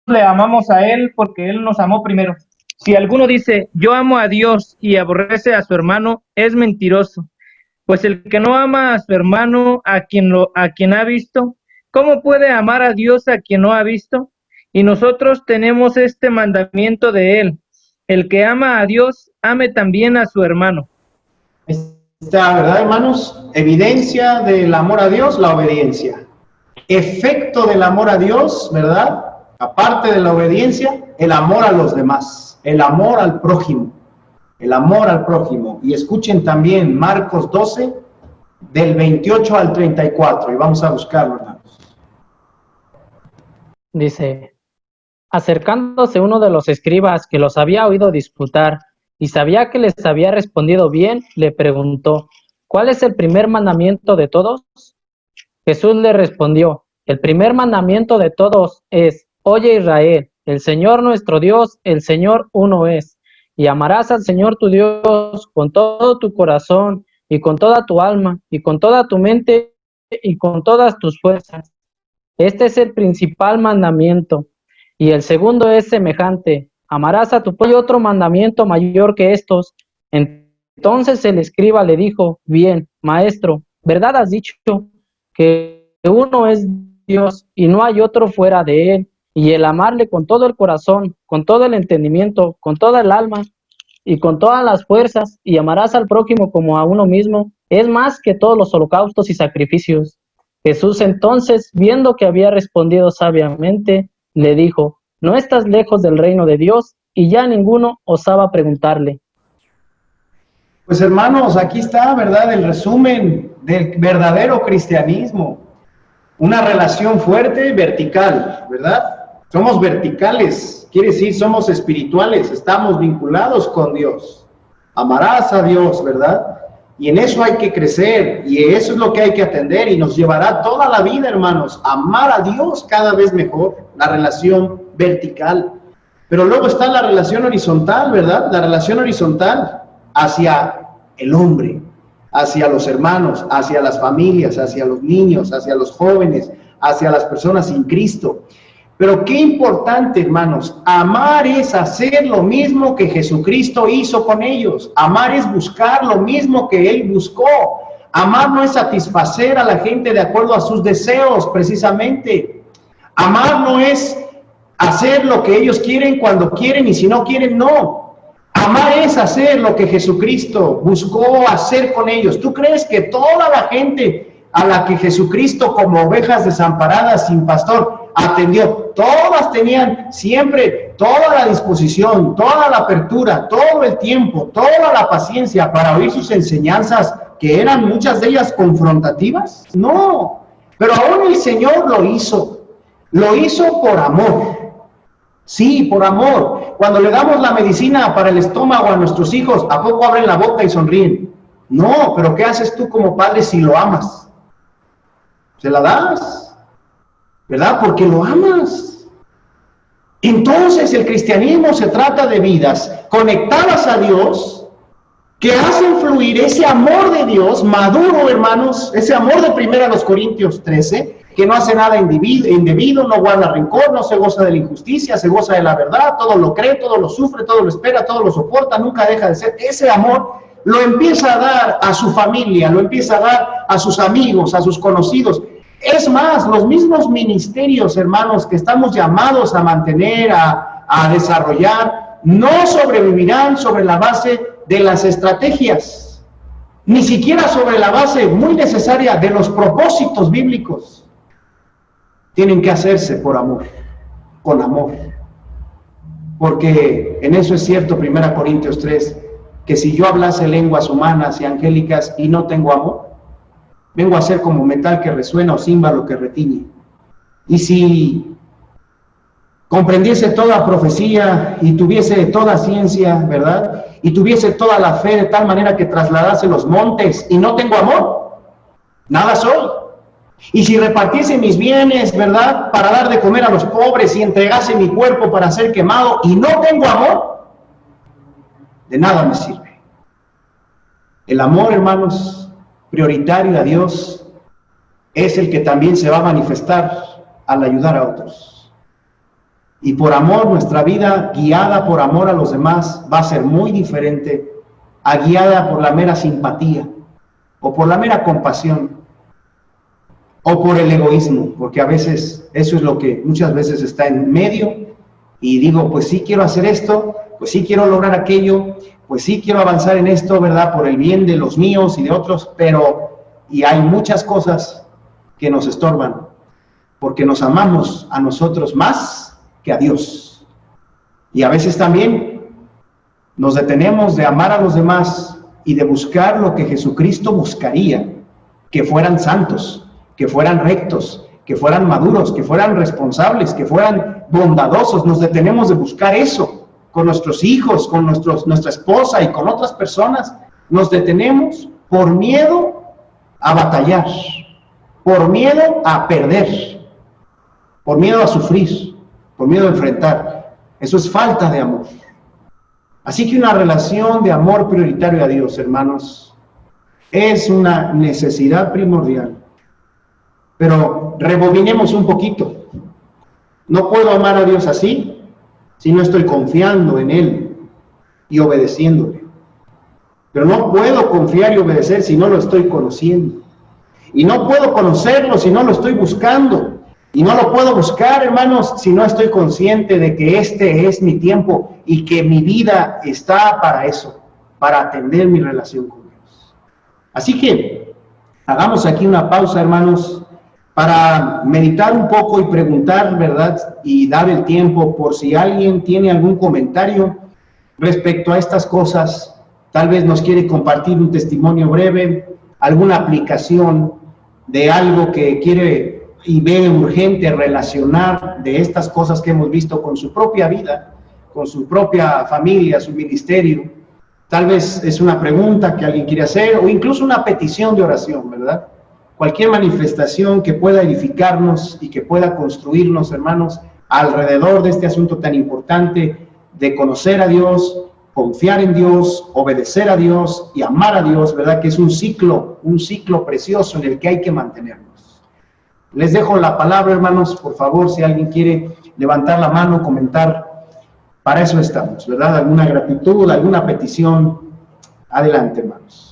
le amamos a Él porque Él nos amó primero. Si alguno dice: yo amo a Dios, y aborrece a su hermano, es mentiroso. Pues el que no ama a su hermano, a quien ha visto, ¿cómo puede amar a Dios a quien no ha visto? Y nosotros tenemos este mandamiento de Él: el que ama a Dios, ame también a su hermano. Está, ¿verdad, hermanos? Evidencia del amor a Dios, la obediencia. Efecto del amor a Dios, ¿verdad? Aparte de la obediencia, el amor a los demás, el amor al prójimo, el amor al prójimo. Y escuchen también Marcos 12, del 28 al 34, y vamos a buscarlo, hermanos. Dice, acercándose uno de los escribas que los había oído disputar y sabía que les había respondido bien, le preguntó, ¿cuál es el primer mandamiento de todos? Jesús le respondió, el primer mandamiento de todos es, oye Israel, el Señor nuestro Dios, el Señor uno es, y amarás al Señor tu Dios con todo tu corazón y con toda tu alma y con toda tu mente y con todas tus fuerzas. Este es el principal mandamiento. Y el segundo es semejante, amarás a tu pueblo. Y otro mandamiento mayor que estos. Entonces el escriba le dijo, bien, maestro, ¿verdad has dicho que uno es Dios y no hay otro fuera de él? Y el amarle con todo el corazón, con todo el entendimiento, con toda el alma y con todas las fuerzas, y amarás al prójimo como a uno mismo, es más que todos los holocaustos y sacrificios. Jesús entonces, viendo que había respondido sabiamente, le dijo, no estás lejos del reino de Dios, y ya ninguno osaba preguntarle. Pues hermanos, aquí está, ¿verdad?, el resumen del verdadero cristianismo. Una relación fuerte, vertical, ¿verdad? Somos verticales, quiere decir, somos espirituales, estamos vinculados con Dios. Amarás a Dios, ¿verdad? Y en eso hay que crecer, y eso es lo que hay que atender, y nos llevará toda la vida, hermanos, amar a Dios cada vez mejor, la relación vertical. Pero luego está la relación horizontal, ¿verdad? La relación horizontal hacia el hombre, hacia los hermanos, hacia las familias, hacia los niños, hacia los jóvenes, hacia las personas sin Cristo. Pero qué importante, hermanos, amar es hacer lo mismo que Jesucristo hizo con ellos. Amar es buscar lo mismo que Él buscó. Amar no es satisfacer a la gente de acuerdo a sus deseos, precisamente. Amar no es hacer lo que ellos quieren cuando quieren y si no quieren, no. Amar es hacer lo que Jesucristo buscó hacer con ellos. ¿Tú crees que toda la gente a la que Jesucristo, como ovejas desamparadas sin pastor, atendió, todas tenían siempre toda la disposición, toda la apertura, todo el tiempo, toda la paciencia para oír sus enseñanzas, que eran muchas de ellas confrontativas? No, pero aún el Señor lo hizo por amor. Sí, por amor. Cuando le damos la medicina para el estómago a nuestros hijos, ¿a poco abren la boca y sonríen? No, pero ¿qué haces tú como padre si lo amas? Se la das, ¿verdad? Porque lo amas. Entonces el cristianismo se trata de vidas conectadas a Dios, que hacen fluir ese amor de Dios maduro, hermanos, ese amor de 1 Corintios 13, que no hace nada indebido, no guarda rencor, no se goza de la injusticia, se goza de la verdad, todo lo cree, todo lo sufre, todo lo espera, todo lo soporta, nunca deja de ser. Ese amor lo empieza a dar a su familia, lo empieza a dar a sus amigos, a sus conocidos. Es más, los mismos ministerios, hermanos, que estamos llamados a mantener, a desarrollar, no sobrevivirán sobre la base de las estrategias, ni siquiera sobre la base muy necesaria de los propósitos bíblicos. Tienen que hacerse por amor, con amor. Porque en eso es cierto 1 Corintios 3, que si yo hablase lenguas humanas y angélicas y no tengo amor, vengo a ser como metal que resuena o címbalo que retiñe. Y si comprendiese toda profecía y tuviese toda ciencia, ¿verdad? Y tuviese toda la fe de tal manera que trasladase los montes y no tengo amor, nada soy. Y si repartiese mis bienes, ¿verdad?, para dar de comer a los pobres y entregase mi cuerpo para ser quemado y no tengo amor, de nada me sirve. El amor, hermanos, prioritario a Dios, es el que también se va a manifestar al ayudar a otros. Y por amor, nuestra vida guiada por amor a los demás va a ser muy diferente a guiada por la mera simpatía o por la mera compasión o por el egoísmo, porque a veces eso es lo que muchas veces está en medio y digo, pues sí quiero hacer esto, pues sí quiero lograr aquello, pues sí quiero avanzar en esto, ¿verdad?, por el bien de los míos y de otros, pero y hay muchas cosas que nos estorban, porque nos amamos a nosotros más que a Dios. Y a veces también nos detenemos de amar a los demás y de buscar lo que Jesucristo buscaría, que fueran santos, que fueran rectos, que fueran maduros, que fueran responsables, que fueran bondadosos. Nos detenemos de buscar eso con nuestros hijos, con nuestra esposa y con otras personas. Nos detenemos por miedo a batallar, por miedo a perder, por miedo a sufrir, por miedo a enfrentar. Eso es falta de amor. Así que una relación de amor prioritario a Dios, hermanos, es una necesidad primordial. Pero rebobinemos un poquito. No puedo amar a Dios así si no estoy confiando en Él y obedeciéndole. Pero no puedo confiar y obedecer si no lo estoy conociendo. Y no puedo conocerlo si no lo estoy buscando. Y no lo puedo buscar, hermanos, si no estoy consciente de que este es mi tiempo y que mi vida está para eso, para atender mi relación con Dios. Así que hagamos aquí una pausa, hermanos, para meditar un poco y preguntar, ¿verdad? Y dar el tiempo por si alguien tiene algún comentario respecto a estas cosas. Tal vez nos quiere compartir un testimonio breve, alguna aplicación de algo que quiere y ve urgente relacionar de estas cosas que hemos visto con su propia vida, con su propia familia, su ministerio. Tal vez es una pregunta que alguien quiere hacer o incluso una petición de oración, ¿verdad? Cualquier manifestación que pueda edificarnos y que pueda construirnos, hermanos, alrededor de este asunto tan importante de conocer a Dios, confiar en Dios, obedecer a Dios y amar a Dios, ¿verdad? Que es un ciclo precioso en el que hay que mantenernos. Les dejo la palabra, hermanos, por favor, si alguien quiere levantar la mano, comentar, para eso estamos, ¿verdad? Alguna gratitud, alguna petición, adelante, hermanos.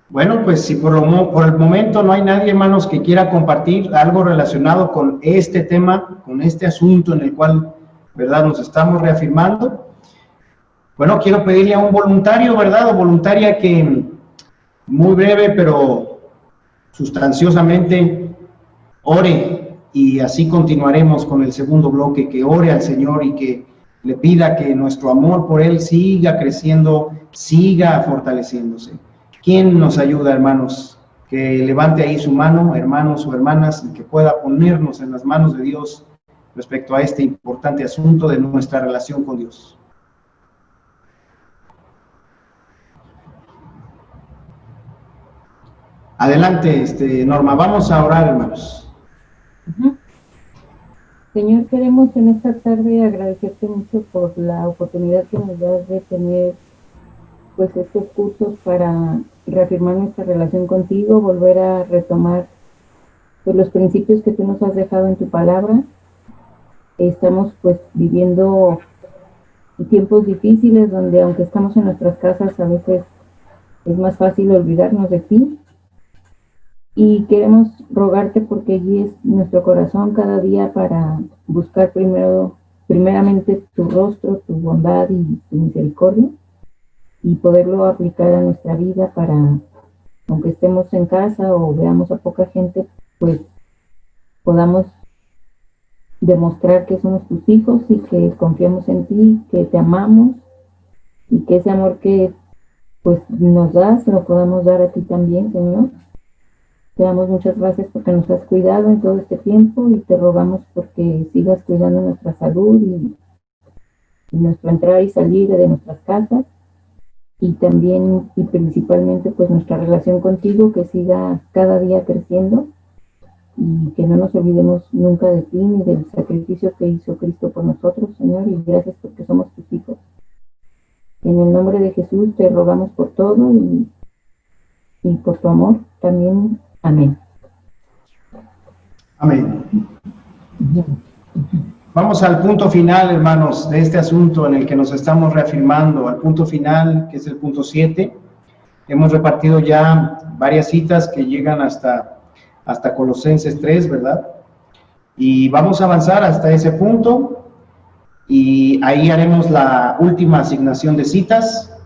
Bueno, pues si por el momento no hay nadie, hermanos, que quiera compartir algo relacionado con este tema, con este asunto en el cual, ¿verdad?, nos estamos reafirmando. Bueno, quiero pedirle a un voluntario, ¿verdad?, o voluntaria que muy breve pero sustanciosamente ore, y así continuaremos con el segundo bloque, que ore al Señor y que le pida que nuestro amor por Él siga creciendo, siga fortaleciéndose. ¿Quién nos ayuda, hermanos? Que levante ahí su mano, hermanos o hermanas, y que pueda ponernos en las manos de Dios respecto a este importante asunto de nuestra relación con Dios. Adelante, Norma, vamos a orar, hermanos. Señor, queremos en esta tarde agradecerte mucho por la oportunidad que nos das de tener pues estos cursos para reafirmar nuestra relación contigo, volver a retomar pues los principios que tú nos has dejado en tu palabra. Estamos pues viviendo tiempos difíciles donde aunque estamos en nuestras casas a veces es más fácil olvidarnos de ti, y queremos rogarte porque guíes nuestro corazón cada día para buscar primeramente tu rostro, tu bondad y tu misericordia, y poderlo aplicar a nuestra vida para, aunque estemos en casa o veamos a poca gente, pues podamos demostrar que somos tus hijos y que confiamos en ti, que te amamos, y que ese amor que pues nos das, lo podamos dar a ti también, Señor. Te damos muchas gracias porque nos has cuidado en todo este tiempo, y te rogamos porque sigas cuidando nuestra salud y nuestro entrar y salir de nuestras casas, y también y principalmente pues nuestra relación contigo, que siga cada día creciendo, y que no nos olvidemos nunca de ti ni del sacrificio que hizo Cristo por nosotros, Señor, y gracias porque somos tus hijos. En el nombre de Jesús te rogamos por todo y por tu amor también. Amén. Amén. Vamos al punto final, hermanos, de este asunto en el que nos estamos reafirmando, al punto final, que es el punto 7. Hemos repartido ya varias citas que llegan hasta Colosenses 3, ¿verdad? Y vamos a avanzar hasta ese punto, y ahí haremos la última asignación de citas,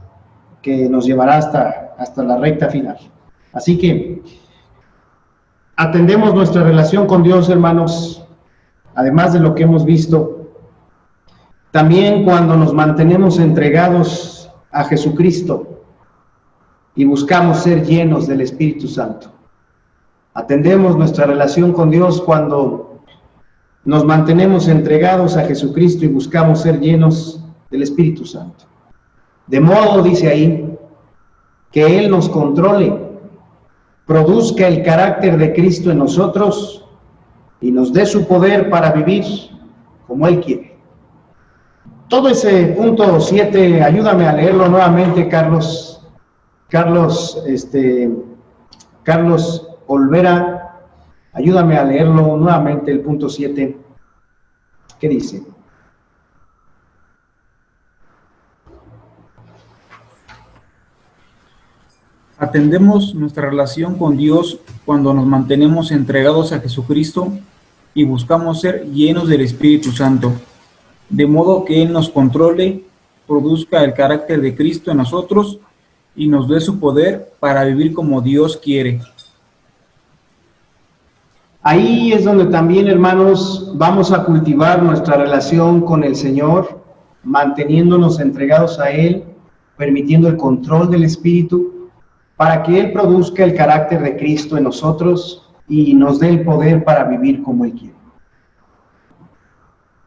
que nos llevará hasta la recta final. Así que, atendemos nuestra relación con Dios, hermanos, además de lo que hemos visto, también cuando nos mantenemos entregados a Jesucristo y buscamos ser llenos del Espíritu Santo. Atendemos nuestra relación con Dios cuando nos mantenemos entregados a Jesucristo y buscamos ser llenos del Espíritu Santo. De modo, dice ahí, que Él nos controle, produzca el carácter de Cristo en nosotros y nos dé su poder para vivir como Él quiere. Todo ese punto 7, ayúdame a leerlo nuevamente, Carlos Olvera, ayúdame a leerlo nuevamente, el punto 7. ¿Qué dice? Atendemos nuestra relación con Dios cuando nos mantenemos entregados a Jesucristo y buscamos ser llenos del Espíritu Santo, de modo que Él nos controle, produzca el carácter de Cristo en nosotros y nos dé su poder para vivir como Dios quiere. Ahí es donde también, hermanos, vamos a cultivar nuestra relación con el Señor, manteniéndonos entregados a Él, permitiendo el control del Espíritu, para que Él produzca el carácter de Cristo en nosotros y nos dé el poder para vivir como Él quiere.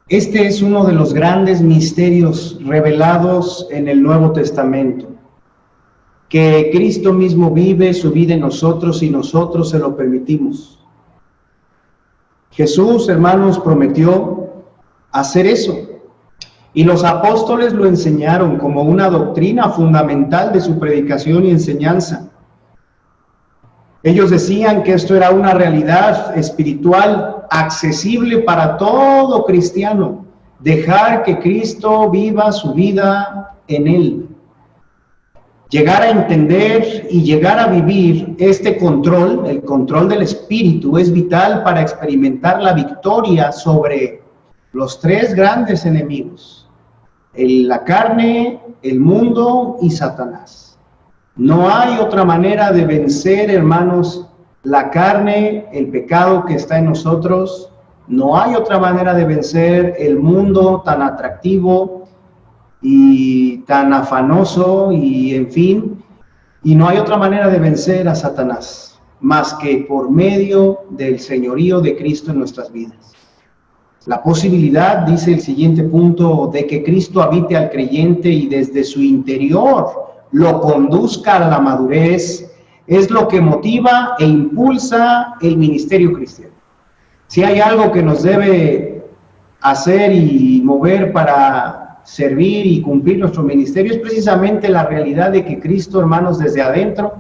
Este es uno de los grandes misterios revelados en el Nuevo Testamento, que Cristo mismo vive su vida en nosotros y nosotros se lo permitimos. Jesús, hermanos, prometió hacer eso, y los apóstoles lo enseñaron como una doctrina fundamental de su predicación y enseñanza. Ellos decían que esto era una realidad espiritual accesible para todo cristiano, dejar que Cristo viva su vida en él. Llegar a entender y llegar a vivir este control, el control del Espíritu, es vital para experimentar la victoria sobre los tres grandes enemigos: la carne, el mundo y Satanás. No hay otra manera de vencer, hermanos, la carne, el pecado que está en nosotros. No hay otra manera de vencer el mundo tan atractivo y tan afanoso y en fin. Y no hay otra manera de vencer a Satanás más que por medio del señorío de Cristo en nuestras vidas. La posibilidad, dice el siguiente punto, de que Cristo habite al creyente y desde su interior lo conduzca a la madurez, es lo que motiva e impulsa el ministerio cristiano. Si hay algo que nos debe hacer y mover para servir y cumplir nuestro ministerio, es precisamente la realidad de que Cristo, hermanos, desde adentro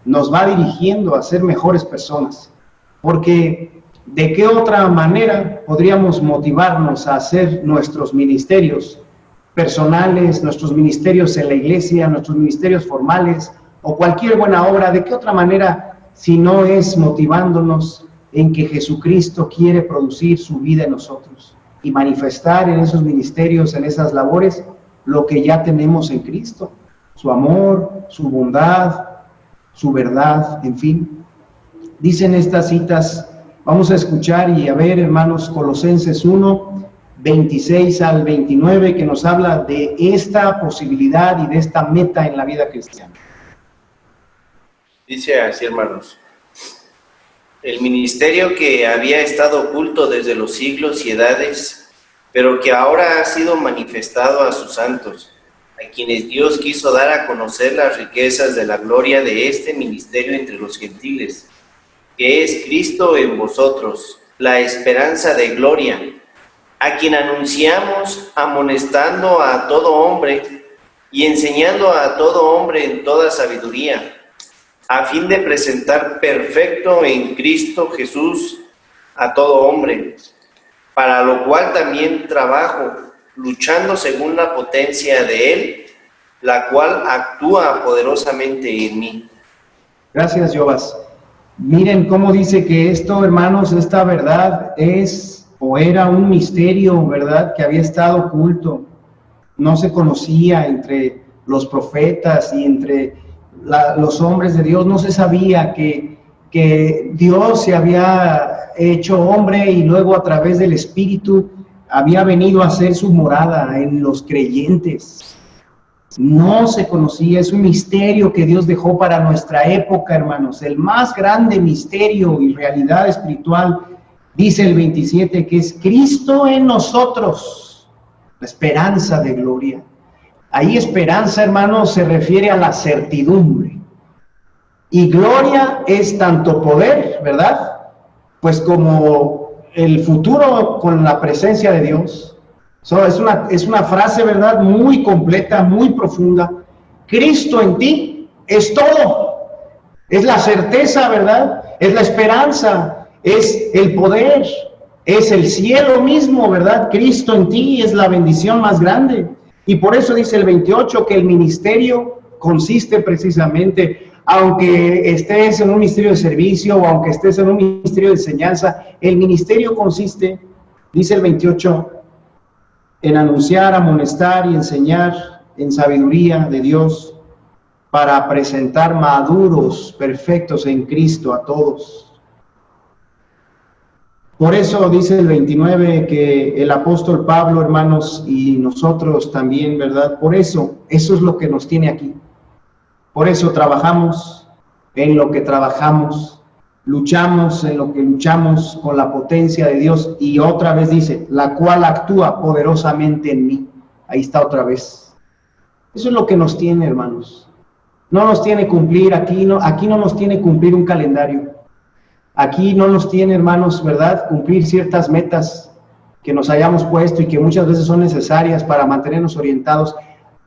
nos va dirigiendo a ser mejores personas. Porque ¿de qué otra manera podríamos motivarnos a hacer nuestros ministerios personales, nuestros ministerios en la iglesia, nuestros ministerios formales o cualquier buena obra? ¿De qué otra manera si no es motivándonos en que Jesucristo quiere producir su vida en nosotros y manifestar en esos ministerios, en esas labores, lo que ya tenemos en Cristo? Su amor, su bondad, su verdad, en fin. Dicen estas citas. Vamos a escuchar y a ver, hermanos, Colosenses 1, 26 al 29, que nos habla de esta posibilidad y de esta meta en la vida cristiana. Dice así, hermanos: el ministerio que había estado oculto desde los siglos y edades, pero que ahora ha sido manifestado a sus santos, a quienes Dios quiso dar a conocer las riquezas de la gloria de este ministerio entre los gentiles, que es Cristo en vosotros, la esperanza de gloria, a quien anunciamos amonestando a todo hombre y enseñando a todo hombre en toda sabiduría, a fin de presentar perfecto en Cristo Jesús a todo hombre, para lo cual también trabajo, luchando según la potencia de Él, la cual actúa poderosamente en mí. Gracias, Jovas. Miren cómo dice que esto, hermanos, esta verdad es o era un misterio, ¿verdad?, que había estado oculto. No se conocía entre los profetas y entre los hombres de Dios. No se sabía que Dios se había hecho hombre y luego a través del Espíritu había venido a hacer su morada en los creyentes. No se conocía, es un misterio que Dios dejó para nuestra época, hermanos. El más grande misterio y realidad espiritual, dice el 27, que es Cristo en nosotros, la esperanza de gloria. Ahí esperanza, hermanos, se refiere a la certidumbre. Y gloria es tanto poder, ¿verdad?, pues como el futuro con la presencia de Dios. Es una frase, ¿verdad?, muy completa, muy profunda. Cristo en ti es todo. Es la certeza, ¿verdad? Es la esperanza, es el poder, es el cielo mismo, ¿verdad? Cristo en ti es la bendición más grande. Y por eso dice el 28 que el ministerio consiste precisamente, aunque estés en un ministerio de servicio o aunque estés en un ministerio de enseñanza, el ministerio consiste, dice el 28, en anunciar, amonestar y enseñar en sabiduría de Dios para presentar maduros, perfectos en Cristo a todos. Por eso dice el 29 que el apóstol Pablo, hermanos, y nosotros también, ¿verdad? Por eso es lo que nos tiene aquí. Por eso trabajamos en lo que trabajamos, luchamos en lo que luchamos con la potencia de Dios, y otra vez dice, la cual actúa poderosamente en mí. Ahí está otra vez. Eso es lo que nos tiene, hermanos. No nos tiene cumplir, aquí no nos tiene cumplir un calendario. Aquí no nos tiene, hermanos, ¿verdad?, cumplir ciertas metas que nos hayamos puesto y que muchas veces son necesarias para mantenernos orientados.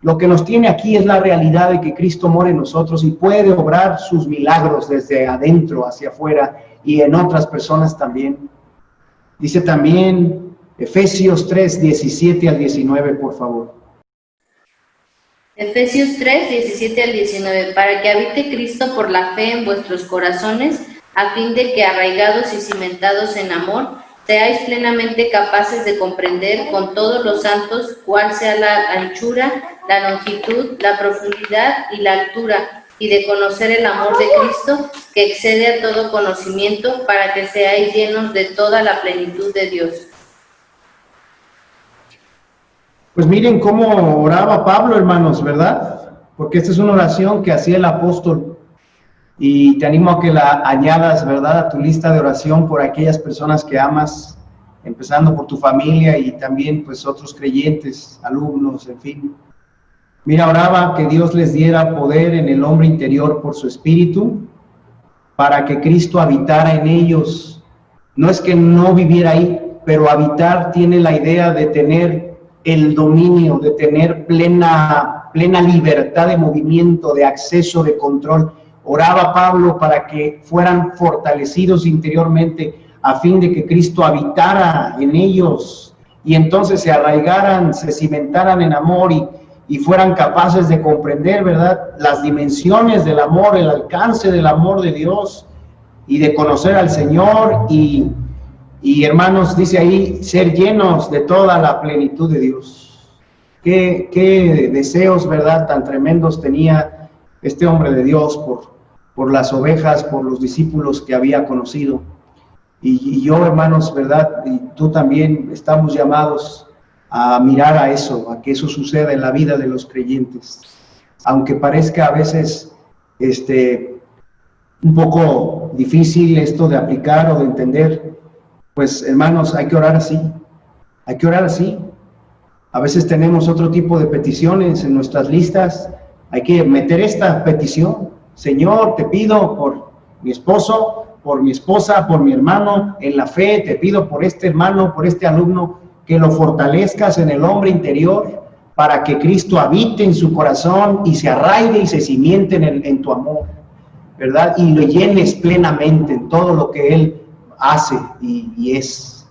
Lo que nos tiene aquí es la realidad de que Cristo mora en nosotros y puede obrar sus milagros desde adentro hacia afuera y en otras personas también. Dice también Efesios 3, 17 al 19, por favor. Efesios 3, 17 al 19, para que habite Cristo por la fe en vuestros corazones, a fin de que arraigados y cimentados en amor, seáis plenamente capaces de comprender con todos los santos cuál sea la anchura, la longitud, la profundidad y la altura, y de conocer el amor de Cristo, que excede a todo conocimiento, para que seáis llenos de toda la plenitud de Dios. Pues miren cómo oraba Pablo, hermanos, ¿verdad? Porque esta es una oración que hacía el apóstol. Y te animo a que la añadas, ¿verdad?, a tu lista de oración por aquellas personas que amas, empezando por tu familia y también pues otros creyentes, alumnos, en fin. Mira, oraba que Dios les diera poder en el hombre interior por su espíritu, para que Cristo habitara en ellos. No es que no viviera ahí, pero habitar tiene la idea de tener el dominio, de tener plena libertad de movimiento, de acceso, de control. Oraba Pablo para que fueran fortalecidos interiormente a fin de que Cristo habitara en ellos y entonces se arraigaran, se cimentaran en amor y fueran capaces de comprender, ¿verdad?, las dimensiones del amor, el alcance del amor de Dios y de conocer al Señor y hermanos, dice ahí, ser llenos de toda la plenitud de Dios. Qué deseos, ¿verdad?, tan tremendos tenía este hombre de Dios por las ovejas, por los discípulos que había conocido. Y yo, hermanos, ¿verdad?, y tú también estamos llamados a mirar a eso, a que eso suceda en la vida de los creyentes. Aunque parezca a veces un poco difícil esto de aplicar o de entender, pues, hermanos, hay que orar así. Hay que orar así. A veces tenemos otro tipo de peticiones en nuestras listas. Hay que meter esta petición. Señor, te pido por mi esposo, por mi esposa, por mi hermano en la fe, te pido por este hermano, por este alumno, que lo fortalezcas en el hombre interior para que Cristo habite en su corazón y se arraigue y se cimiente en tu amor, ¿verdad? Y lo llenes plenamente en todo lo que Él hace y es.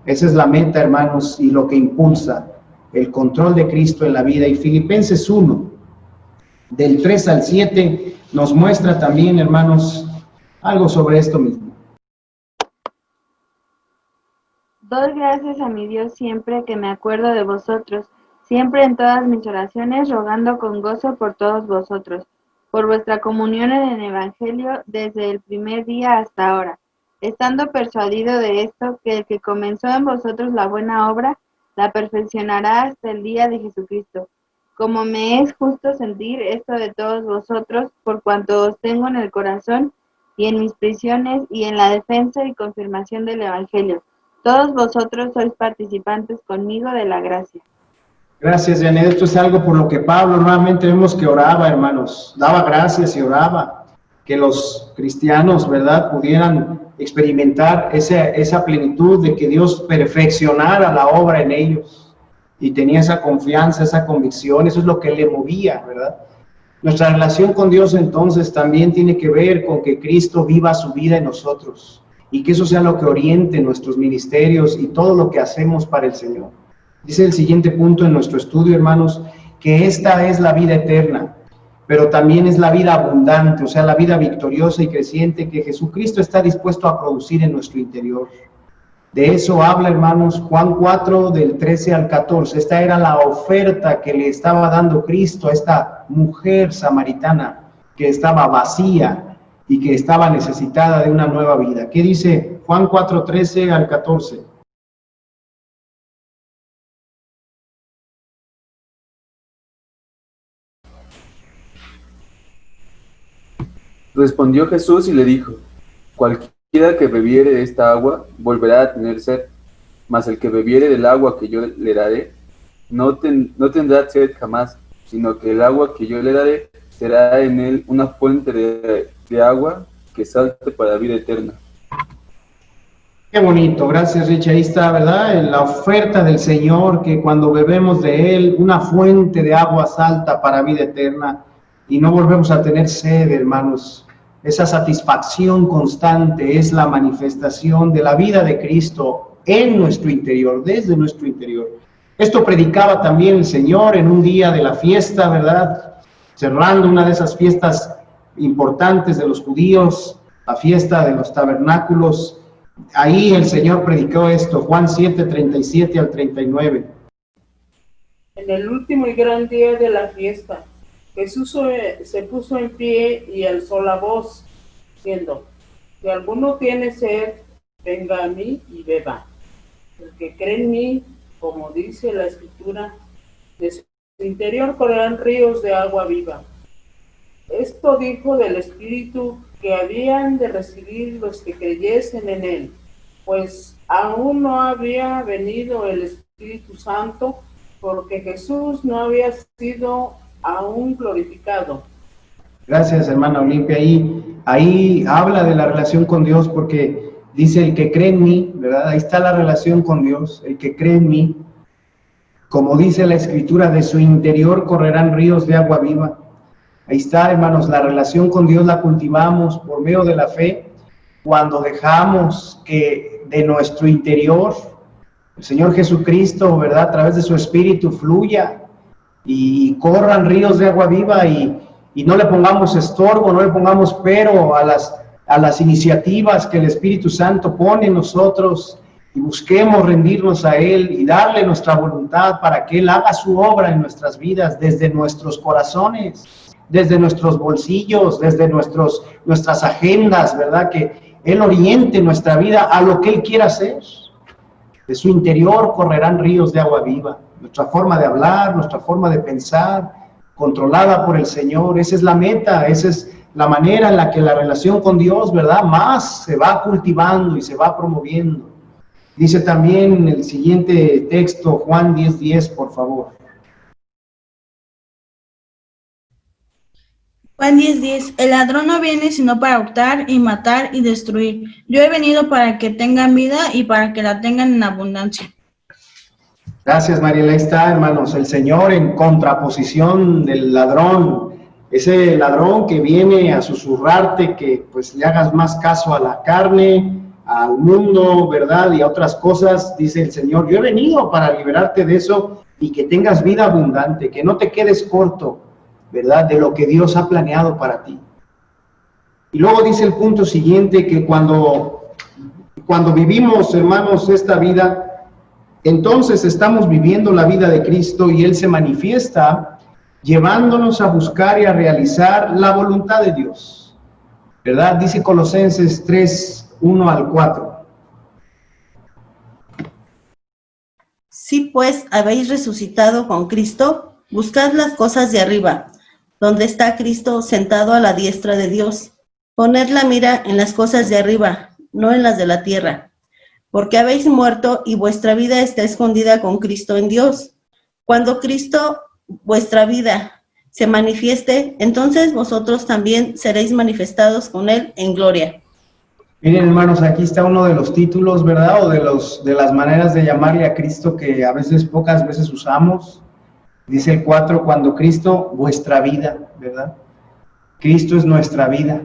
Esa es la meta, hermanos, y lo que impulsa el control de Cristo en la vida. Y Filipenses 1, del 3 al 7, nos muestra también, hermanos, algo sobre esto mismo. Doy gracias a mi Dios siempre que me acuerdo de vosotros, siempre en todas mis oraciones, rogando con gozo por todos vosotros, por vuestra comunión en el Evangelio desde el primer día hasta ahora, estando persuadido de esto, que el que comenzó en vosotros la buena obra, la perfeccionará hasta el día de Jesucristo. Como me es justo sentir esto de todos vosotros, por cuanto os tengo en el corazón y en mis prisiones y en la defensa y confirmación del Evangelio. Todos vosotros sois participantes conmigo de la gracia. Gracias, Janet. Esto es algo por lo que Pablo nuevamente vemos que oraba, hermanos. Daba gracias y oraba que los cristianos, ¿verdad?, pudieran experimentar esa plenitud de que Dios perfeccionara la obra en ellos. Y tenía esa confianza, esa convicción, eso es lo que le movía, ¿verdad? Nuestra relación con Dios entonces también tiene que ver con que Cristo viva su vida en nosotros y que eso sea lo que oriente nuestros ministerios y todo lo que hacemos para el Señor. Dice el siguiente punto en nuestro estudio, hermanos, que esta es la vida eterna, pero también es la vida abundante, o sea, la vida victoriosa y creciente que Jesucristo está dispuesto a producir en nuestro interior. De eso habla, hermanos, Juan 4, del 13 al 14. Esta era la oferta que le estaba dando Cristo a esta mujer samaritana que estaba vacía y que estaba necesitada de una nueva vida. ¿Qué dice Juan 4, 13 al 14? Respondió Jesús y le dijo: cualquiera que bebiere de esta agua volverá a tener sed, mas el que bebiere del agua que yo le daré no tendrá sed jamás, sino que el agua que yo le daré será en él una fuente de agua que salte para la vida eterna. Qué bonito, gracias Rich. Ahí está, ¿verdad? La oferta del Señor, que cuando bebemos de Él, una fuente de agua salta para vida eterna y no volvemos a tener sed, hermanos. Esa satisfacción constante es la manifestación de la vida de Cristo en nuestro interior, desde nuestro interior. Esto predicaba también el Señor en un día de la fiesta, ¿verdad? Cerrando una de esas fiestas importantes de los judíos, la fiesta de los tabernáculos. Ahí el Señor predicó esto, Juan 7, 37 al 39. En el último y gran día de la fiesta, Jesús se puso en pie y alzó la voz, diciendo: si alguno tiene sed, venga a mí y beba. El que cree en mí, como dice la Escritura, de su interior correrán ríos de agua viva. Esto dijo del Espíritu que habían de recibir los que creyesen en él, pues aún no había venido el Espíritu Santo, porque Jesús no había sido aún glorificado. Gracias, hermana Olimpia. Ahí habla de la relación con Dios, porque dice: el que cree en mí, ¿verdad? Ahí está la relación con Dios, el que cree en mí, como dice la Escritura, de su interior correrán ríos de agua viva. Ahí está, hermanos, la relación con Dios la cultivamos por medio de la fe, cuando dejamos que de nuestro interior el Señor Jesucristo, ¿verdad?, a través de su Espíritu fluya y corran ríos de agua viva y no le pongamos estorbo, no le pongamos pero a las iniciativas que el Espíritu Santo pone en nosotros, y busquemos rendirnos a Él y darle nuestra voluntad para que Él haga su obra en nuestras vidas, desde nuestros corazones, desde nuestros bolsillos, desde nuestras agendas, ¿verdad? Que Él oriente nuestra vida a lo que Él quiera hacer. De su interior correrán ríos de agua viva. Nuestra forma de hablar, nuestra forma de pensar, controlada por el Señor. Esa es la meta, esa es la manera en la que la relación con Dios, ¿verdad?, más se va cultivando y se va promoviendo. Dice también en el siguiente texto, Juan 10:10, por favor. Juan 10:10. El ladrón no viene sino para hurtar y matar y destruir. Yo he venido para que tengan vida y para que la tengan en abundancia. Gracias, Mariela. Ahí está, hermanos, el Señor en contraposición del ladrón. Ese ladrón que viene a susurrarte que pues le hagas más caso a la carne, al mundo, ¿verdad? Y a otras cosas, dice el Señor. Yo he venido para liberarte de eso y que tengas vida abundante, que no te quedes corto, ¿verdad? De lo que Dios ha planeado para ti. Y luego dice el punto siguiente, que cuando vivimos, hermanos, esta vida, entonces estamos viviendo la vida de Cristo y Él se manifiesta llevándonos a buscar y a realizar la voluntad de Dios, ¿verdad? Dice Colosenses 3:1-4. Si pues habéis resucitado con Cristo, buscad las cosas de arriba, donde está Cristo sentado a la diestra de Dios. Poned la mira en las cosas de arriba, no en las de la tierra, porque habéis muerto y vuestra vida está escondida con Cristo en Dios. Cuando Cristo, vuestra vida, se manifieste, entonces vosotros también seréis manifestados con Él en gloria. Miren, hermanos, aquí está uno de los títulos, ¿verdad? O de las maneras de llamarle a Cristo que a veces, pocas veces usamos. Dice el 4, cuando Cristo, vuestra vida, ¿verdad? Cristo es nuestra vida.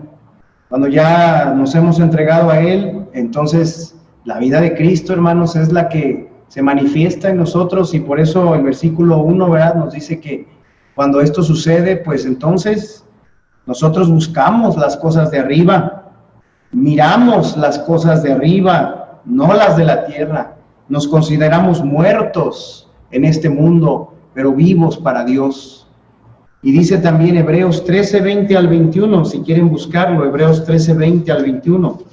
Cuando ya nos hemos entregado a Él, entonces la vida de Cristo, hermanos, es la que se manifiesta en nosotros, y por eso el versículo 1, ¿verdad?, nos dice que cuando esto sucede, pues entonces nosotros buscamos las cosas de arriba, miramos las cosas de arriba, no las de la tierra. Nos consideramos muertos en este mundo, pero vivos para Dios. Y dice también Hebreos 13:20-21, si quieren buscarlo, Hebreos 13:20-21.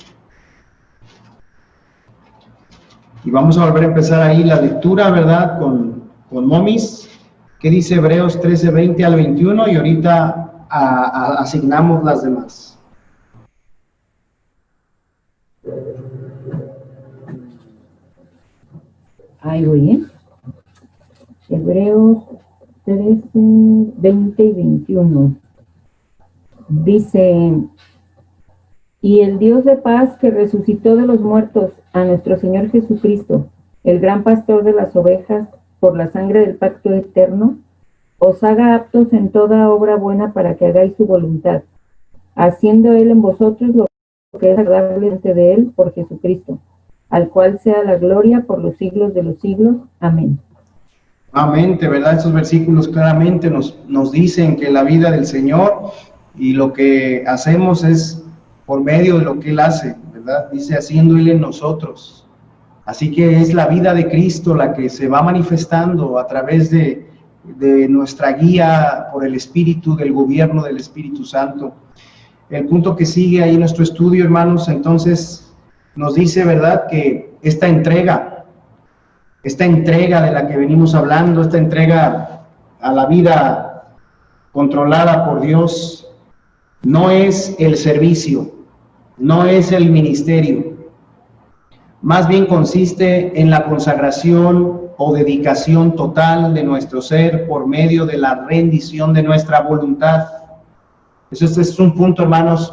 Y vamos a volver a empezar ahí la lectura, ¿verdad?, con Momis. ¿Qué dice Hebreos 13:20-21? Y ahorita asignamos las demás. Ahí voy, ¿eh? Hebreos 13, 20 y 21. Dice: y el Dios de paz, que resucitó de los muertos a nuestro Señor Jesucristo, el gran pastor de las ovejas, por la sangre del pacto eterno, os haga aptos en toda obra buena para que hagáis su voluntad, haciendo Él en vosotros lo que es agradable delante de Él por Jesucristo, al cual sea la gloria por los siglos de los siglos. Amén. Amén, ¿verdad? Estos versículos claramente nos dicen que la vida del Señor y lo que hacemos es por medio de lo que Él hace, ¿verdad? Dice, haciendo Él en nosotros. Así que es la vida de Cristo la que se va manifestando a través de nuestra guía por el Espíritu, del gobierno del Espíritu Santo. El punto que sigue ahí en nuestro estudio, hermanos, entonces nos dice, ¿verdad?, que esta entrega de la que venimos hablando, esta entrega a la vida controlada por Dios, no es el servicio, no es el ministerio, más bien consiste en la consagración o dedicación total de nuestro ser por medio de la rendición de nuestra voluntad. Eso es un punto, hermanos,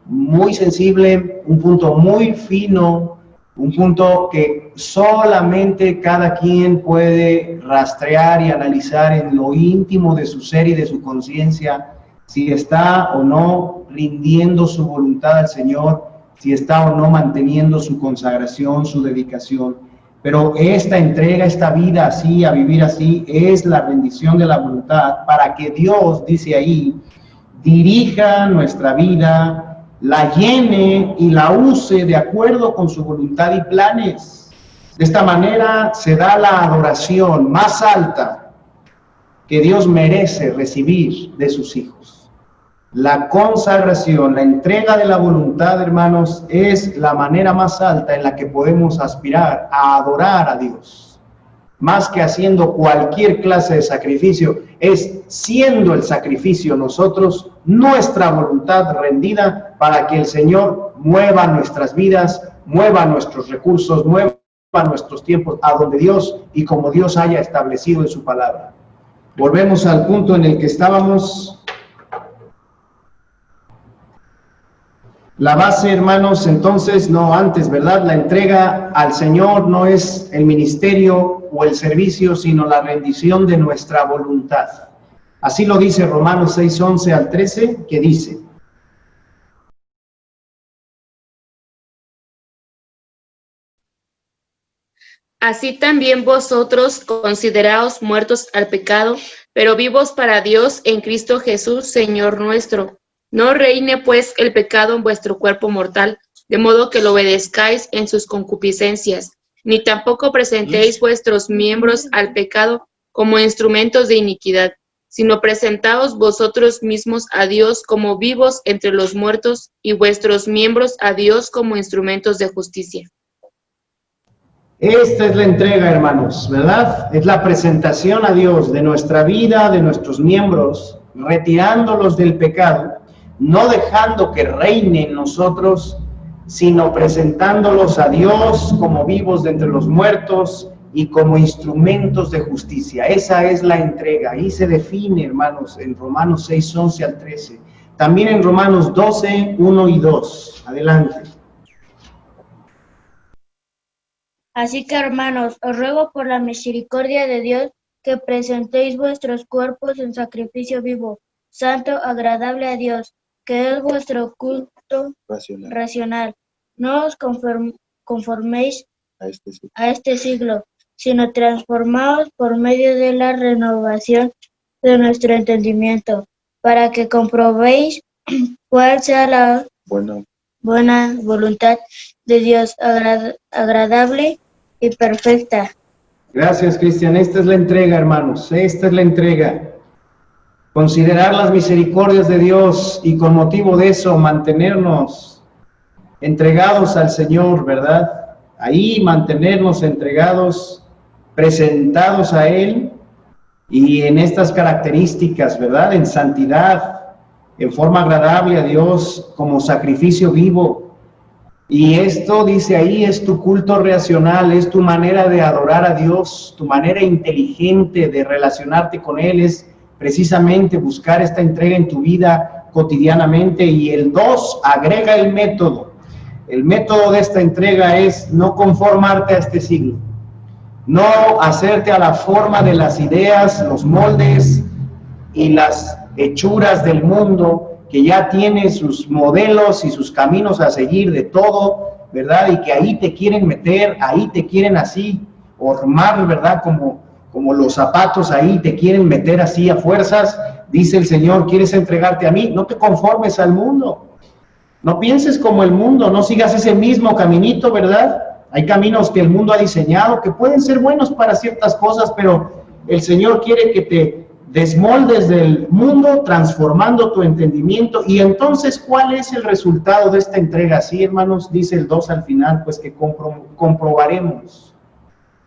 muy sensible, un punto muy fino, un punto que solamente cada quien puede rastrear y analizar en lo íntimo de su ser y de su conciencia, si está o no rindiendo su voluntad al Señor, si está o no manteniendo su consagración, su dedicación. Pero esta entrega, esta vida así, a vivir así, es la rendición de la voluntad para que Dios, dice ahí, dirija nuestra vida, la llene y la use de acuerdo con su voluntad y planes. De esta manera se da la adoración más alta que Dios merece recibir de sus hijos. La consagración, la entrega de la voluntad, hermanos, es la manera más alta en la que podemos aspirar a adorar a Dios. Más que haciendo cualquier clase de sacrificio, es siendo el sacrificio nosotros, nuestra voluntad rendida para que el Señor mueva nuestras vidas, mueva nuestros recursos, mueva nuestros tiempos a donde Dios y como Dios haya establecido en su palabra. Volvemos al punto en el que estábamos. La base, hermanos, entonces, no antes, ¿verdad? La entrega al Señor no es el ministerio o el servicio, sino la rendición de nuestra voluntad. Así lo dice Romanos 6, 11 al 13, que dice: Así también vosotros consideraos muertos al pecado, pero vivos para Dios en Cristo Jesús, Señor nuestro. No reine pues el pecado en vuestro cuerpo mortal, de modo que lo obedezcáis en sus concupiscencias, ni tampoco presentéis vuestros miembros al pecado como instrumentos de iniquidad, sino presentaos vosotros mismos a Dios como vivos entre los muertos, y vuestros miembros a Dios como instrumentos de justicia. Esta es la entrega, hermanos, ¿verdad? Es la presentación a Dios de nuestra vida, de nuestros miembros, retirándolos del pecado, no dejando que reine en nosotros, sino presentándolos a Dios como vivos de entre los muertos y como instrumentos de justicia. Esa es la entrega. Ahí se define, hermanos, en Romanos 6, 11 al 13. También en Romanos 12, 1 y 2. Adelante. Así que, hermanos, os ruego por la misericordia de Dios que presentéis vuestros cuerpos en sacrificio vivo, santo, agradable a Dios, que es vuestro culto racional. No os conforméis a este siglo, sino transformaos por medio de la renovación de nuestro entendimiento, para que comprobéis cuál sea la buena voluntad de Dios, agradable y perfecta. Gracias, Cristian. Esta es la entrega, hermanos. Esta es la entrega. Considerar las misericordias de Dios y con motivo de eso mantenernos entregados al Señor, ¿verdad? Ahí mantenernos entregados, presentados a Él y en estas características, ¿verdad? En santidad, en forma agradable a Dios, como sacrificio vivo. Y esto, dice ahí, es tu culto racional, es tu manera de adorar a Dios, tu manera inteligente de relacionarte con Él, es precisamente buscar esta entrega en tu vida cotidianamente. Y el 2 agrega el método. El método de esta entrega es no conformarte a este siglo, no hacerte a la forma de las ideas, los moldes y las hechuras del mundo, que ya tiene sus modelos y sus caminos a seguir de todo, ¿verdad? Y que ahí te quieren meter, ahí te quieren así, hormar, ¿verdad? Como los zapatos ahí te quieren meter así a fuerzas. Dice el Señor: ¿quieres entregarte a mí? No te conformes al mundo. No pienses como el mundo, no sigas ese mismo caminito, ¿verdad? Hay caminos que el mundo ha diseñado que pueden ser buenos para ciertas cosas, pero el Señor quiere que te desmoldes del mundo, transformando tu entendimiento. Y entonces, ¿cuál es el resultado de esta entrega? Sí, hermanos, dice el 2 al final, pues que comprobaremos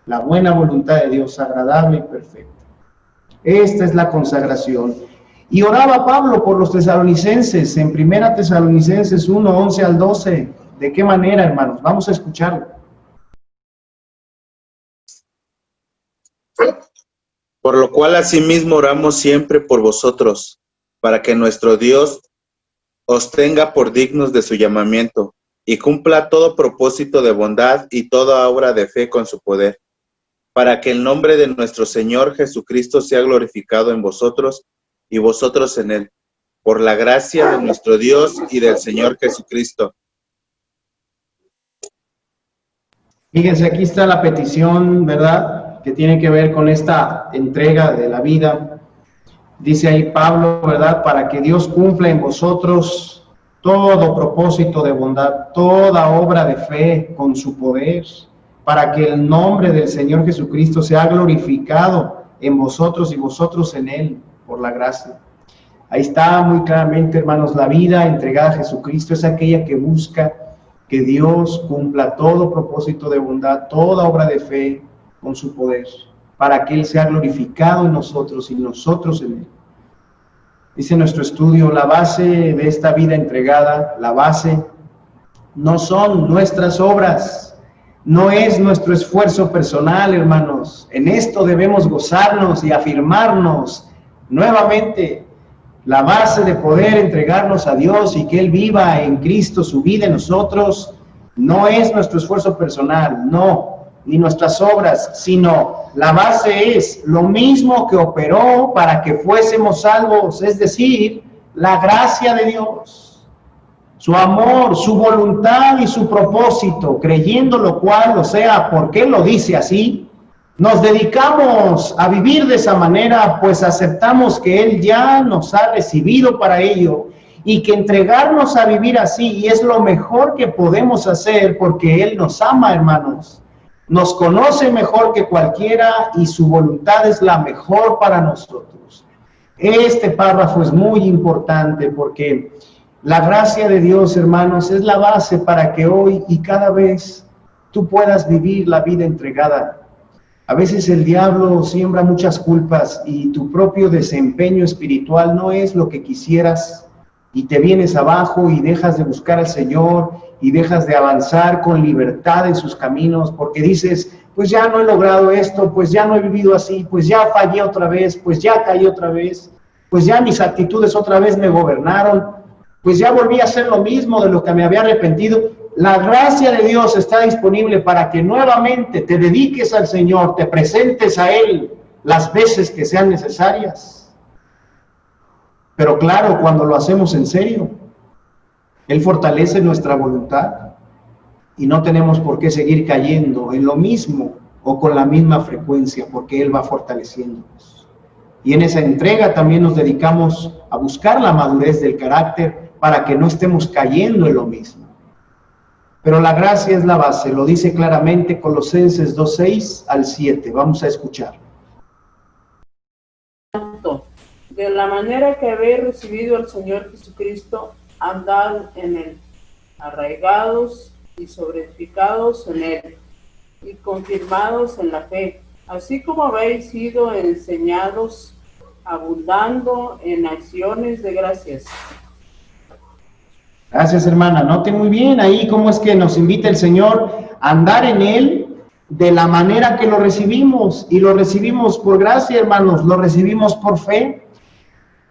la buena voluntad de Dios, agradable y perfecta. Esta es la consagración. Y oraba Pablo por los tesalonicenses en 1 Tesalonicenses 1, 11 al 12. ¿De qué manera, hermanos? Vamos a escucharlo. Por lo cual asimismo oramos siempre por vosotros, para que nuestro Dios os tenga por dignos de su llamamiento, y cumpla todo propósito de bondad y toda obra de fe con su poder, para que el nombre de nuestro Señor Jesucristo sea glorificado en vosotros y vosotros en Él, por la gracia de nuestro Dios y del Señor Jesucristo. Fíjense, aquí está la petición, ¿verdad?, que tiene que ver con esta entrega de la vida. Dice ahí Pablo, ¿verdad?, para que Dios cumpla en vosotros todo propósito de bondad, toda obra de fe con su poder, para que el nombre del Señor Jesucristo sea glorificado en vosotros y vosotros en Él, por la gracia. Ahí está muy claramente, hermanos, la vida entregada a Jesucristo es aquella que busca que Dios cumpla todo propósito de bondad, toda obra de fe con su poder, para que Él sea glorificado en nosotros y nosotros en Él. Dice nuestro estudio, la base de esta vida entregada, la base no son nuestras obras, no es nuestro esfuerzo personal, hermanos. En esto debemos gozarnos y afirmarnos nuevamente. La base de poder entregarnos a Dios y que Él viva en Cristo su vida en nosotros, no es nuestro esfuerzo personal, no, ni nuestras obras, sino la base es lo mismo que operó para que fuésemos salvos, es decir, la gracia de Dios, su amor, su voluntad y su propósito, creyendo lo cual, o sea, porque Él lo dice así, nos dedicamos a vivir de esa manera, pues aceptamos que Él ya nos ha recibido para ello y que entregarnos a vivir así es lo mejor que podemos hacer porque Él nos ama, hermanos. Nos conoce mejor que cualquiera y su voluntad es la mejor para nosotros. Este párrafo es muy importante porque la gracia de Dios, hermanos, es la base para que hoy y cada vez tú puedas vivir la vida entregada. A veces el diablo siembra muchas culpas y tu propio desempeño espiritual no es lo que quisieras y te vienes abajo y dejas de buscar al Señor y dejas de avanzar con libertad en sus caminos porque dices, pues ya no he logrado esto, pues ya no he vivido así, pues ya fallé otra vez, pues ya caí otra vez, pues ya mis actitudes otra vez me gobernaron, pues ya volví a hacer lo mismo de lo que me había arrepentido. La gracia de Dios está disponible para que nuevamente te dediques al Señor, te presentes a Él las veces que sean necesarias. Pero claro, cuando lo hacemos en serio, Él fortalece nuestra voluntad y no tenemos por qué seguir cayendo en lo mismo o con la misma frecuencia, porque Él va fortaleciéndonos. Y en esa entrega también nos dedicamos a buscar la madurez del carácter para que no estemos cayendo en lo mismo. Pero la gracia es la base, lo dice claramente Colosenses 2:6 al 7. Vamos a escuchar. De la manera que habéis recibido al Señor Jesucristo, andad en Él, arraigados y sobreedificados en Él, y confirmados en la fe, así como habéis sido enseñados, abundando en acciones de gracias. Gracias, hermana. Noten muy bien ahí cómo es que nos invita el Señor a andar en Él de la manera que lo recibimos. Y lo recibimos por gracia, hermanos, lo recibimos por fe.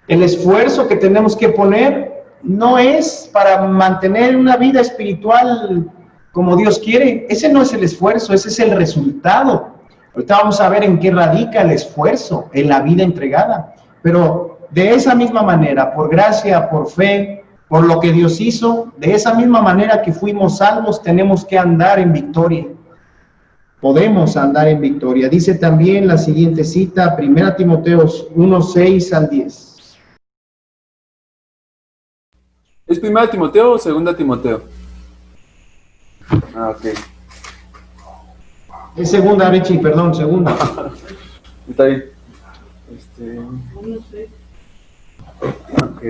El esfuerzo que tenemos que poner no es para mantener una vida espiritual como Dios quiere. Ese no es el esfuerzo, ese es el resultado. Ahorita vamos a ver en qué radica el esfuerzo en la vida entregada. Pero de esa misma manera, por gracia, por fe, por lo que Dios hizo, de esa misma manera que fuimos salvos, tenemos que andar en victoria. Podemos andar en victoria. Dice también la siguiente cita, 1 Timoteo 1:6 al 10. ¿Es 1 Timoteo o 2 Timoteo? Ah, ok. Es segunda, Richie, perdón, segunda. Está bien. Ok.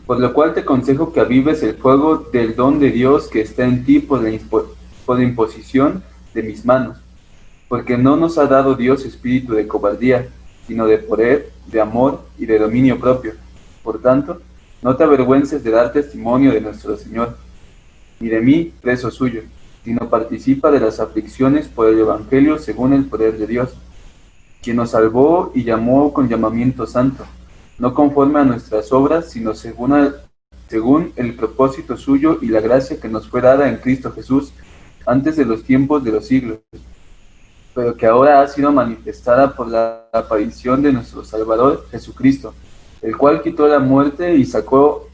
Por lo cual te aconsejo que avives el fuego del don de Dios que está en ti por la imposición de mis manos. Porque no nos ha dado Dios espíritu de cobardía, sino de poder, de amor y de dominio propio. Por tanto, no te avergüences de dar testimonio de nuestro Señor, ni de mí, preso suyo, sino participa de las aflicciones por el Evangelio según el poder de Dios, quien nos salvó y llamó con llamamiento santo, no conforme a nuestras obras, sino según el propósito suyo y la gracia que nos fue dada en Cristo Jesús antes de los tiempos de los siglos, pero que ahora ha sido manifestada por la aparición de nuestro Salvador Jesucristo, el cual quitó la muerte y sacó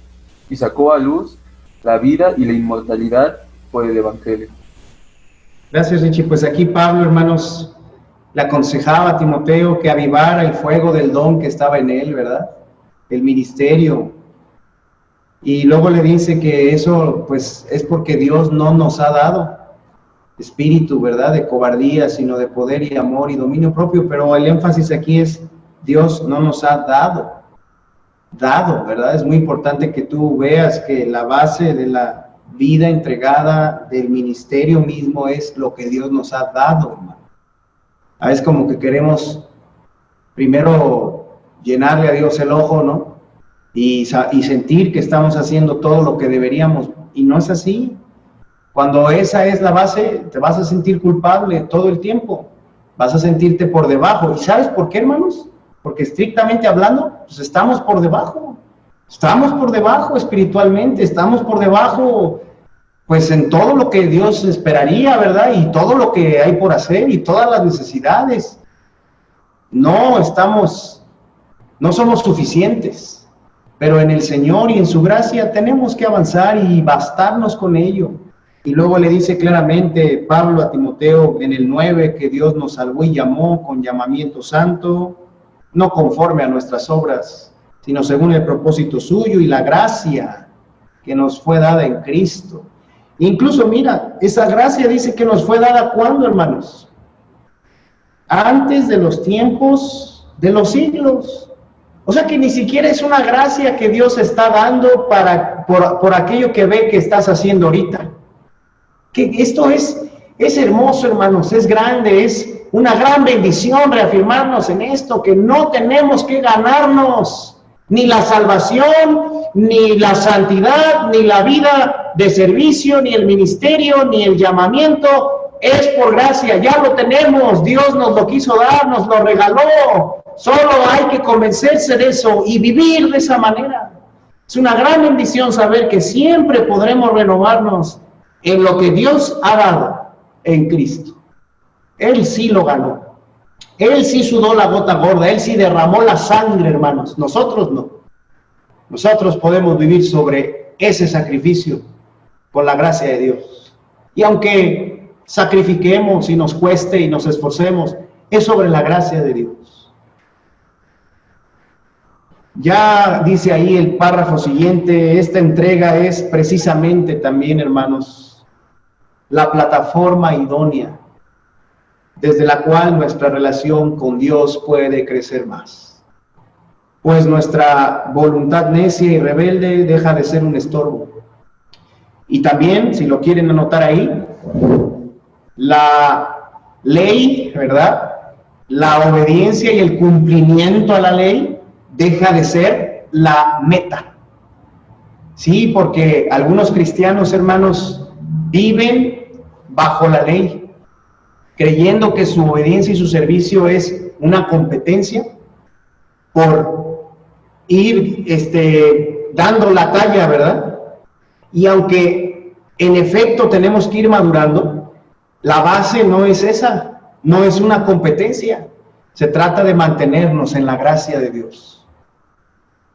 a luz la vida y la inmortalidad por el Evangelio. Gracias, Richie. Pues aquí Pablo, hermanos, le aconsejaba a Timoteo que avivara el fuego del don que estaba en él, ¿verdad? El ministerio. Y luego le dice que eso, pues, es porque Dios no nos ha dado espíritu, ¿verdad? De cobardía, sino de poder y amor y dominio propio. Pero el énfasis aquí es, Dios no nos ha dado, ¿verdad? Es muy importante que tú veas que la base de la vida entregada del ministerio mismo es lo que Dios nos ha dado, hermano. Es como que queremos primero llenarle a Dios el ojo, ¿no? Y sentir que estamos haciendo todo lo que deberíamos, y no es así. Cuando esa es la base, te vas a sentir culpable todo el tiempo, vas a sentirte por debajo. ¿Y sabes por qué, hermanos? porque estrictamente hablando, pues estamos por debajo espiritualmente, estamos por debajo, pues en todo lo que Dios esperaría, ¿verdad? Y todo lo que hay por hacer y todas las necesidades. No somos suficientes, pero en el Señor y en su gracia tenemos que avanzar y bastarnos con ello. Y luego le dice claramente Pablo a Timoteo en el 9 que Dios nos salvó y llamó con llamamiento santo, no conforme a nuestras obras, sino según el propósito suyo y la gracia que nos fue dada en Cristo. Incluso mira, esa gracia dice que nos fue dada ¿cuándo, hermanos? Antes de los tiempos de los siglos. O sea que ni siquiera es una gracia que Dios está dando por aquello que ve que estás haciendo ahorita. Que esto es hermoso, hermanos, es grande, es una gran bendición reafirmarnos en esto, que no tenemos que ganarnos ni la salvación, ni la santidad, ni la vida de servicio, ni el ministerio, ni el llamamiento. Es por gracia, ya lo tenemos, Dios nos lo quiso dar, nos lo regaló. Solo hay que convencerse de eso y vivir de esa manera. Es una gran bendición saber que siempre podremos renovarnos en lo que Dios ha dado en Cristo. Él sí lo ganó. Él sí sudó la gota gorda, Él sí derramó la sangre, hermanos. Nosotros no. Nosotros podemos vivir sobre ese sacrificio por la gracia de Dios. Y aunque sacrifiquemos y nos cueste y nos esforcemos, es sobre la gracia de Dios. Ya dice ahí el párrafo siguiente, esta entrega es precisamente también, hermanos, la plataforma idónea desde la cual nuestra relación con Dios puede crecer más. Pues nuestra voluntad necia y rebelde deja de ser un estorbo. Y también, si lo quieren anotar ahí, la ley, ¿verdad? La obediencia y el cumplimiento a la ley deja de ser la meta. Sí, porque algunos cristianos, hermanos, viven bajo la ley, creyendo que su obediencia y su servicio es una competencia por ir dando la talla, ¿verdad? Y aunque en efecto tenemos que ir madurando, la base no es esa, no es una competencia. Se trata de mantenernos en la gracia de Dios.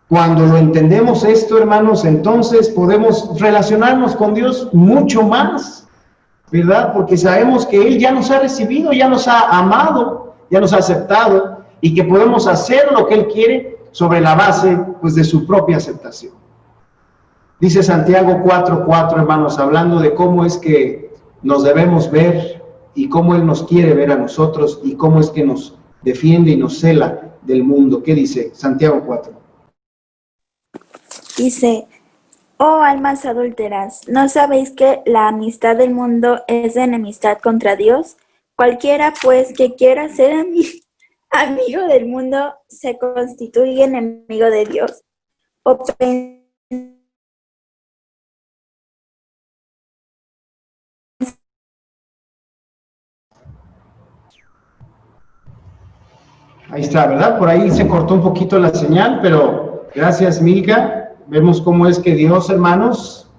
Cuando lo entendemos esto, hermanos, entonces podemos relacionarnos con Dios mucho más, ¿verdad? Porque sabemos que Él ya nos ha recibido, ya nos ha amado, ya nos ha aceptado, y que podemos hacer lo que Él quiere sobre la base, pues, de su propia aceptación. Dice Santiago 4:4, hermanos, hablando de cómo es que nos debemos ver y cómo Él nos quiere ver a nosotros y cómo es que nos defiende y nos cela del mundo. ¿Qué dice Santiago 4? Dice: oh almas adúlteras, ¿no sabéis que la amistad del mundo es enemistad contra Dios? Cualquiera pues que quiera ser amigo del mundo se constituye enemigo de Dios. ¿O Ahí está, ¿verdad? Por ahí se cortó un poquito la señal, pero gracias, Milka. Vemos cómo es que Dios, hermanos,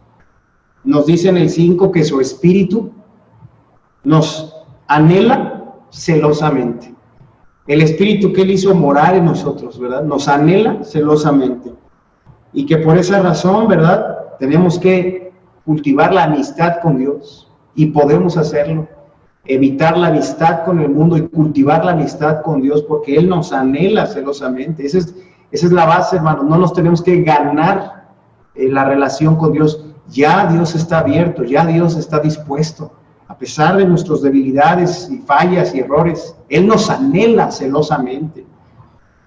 nos dice en el 5 que su espíritu nos anhela celosamente. El espíritu que Él hizo morar en nosotros, ¿verdad? Nos anhela celosamente. Y que por esa razón, ¿verdad? Tenemos que cultivar la amistad con Dios. Y podemos hacerlo. Evitar la amistad con el mundo y cultivar la amistad con Dios, porque Él nos anhela celosamente. Esa es la base, hermanos. No nos tenemos que ganar la relación con Dios. Ya Dios está abierto, ya Dios está dispuesto. A pesar de nuestras debilidades y fallas y errores, Él nos anhela celosamente.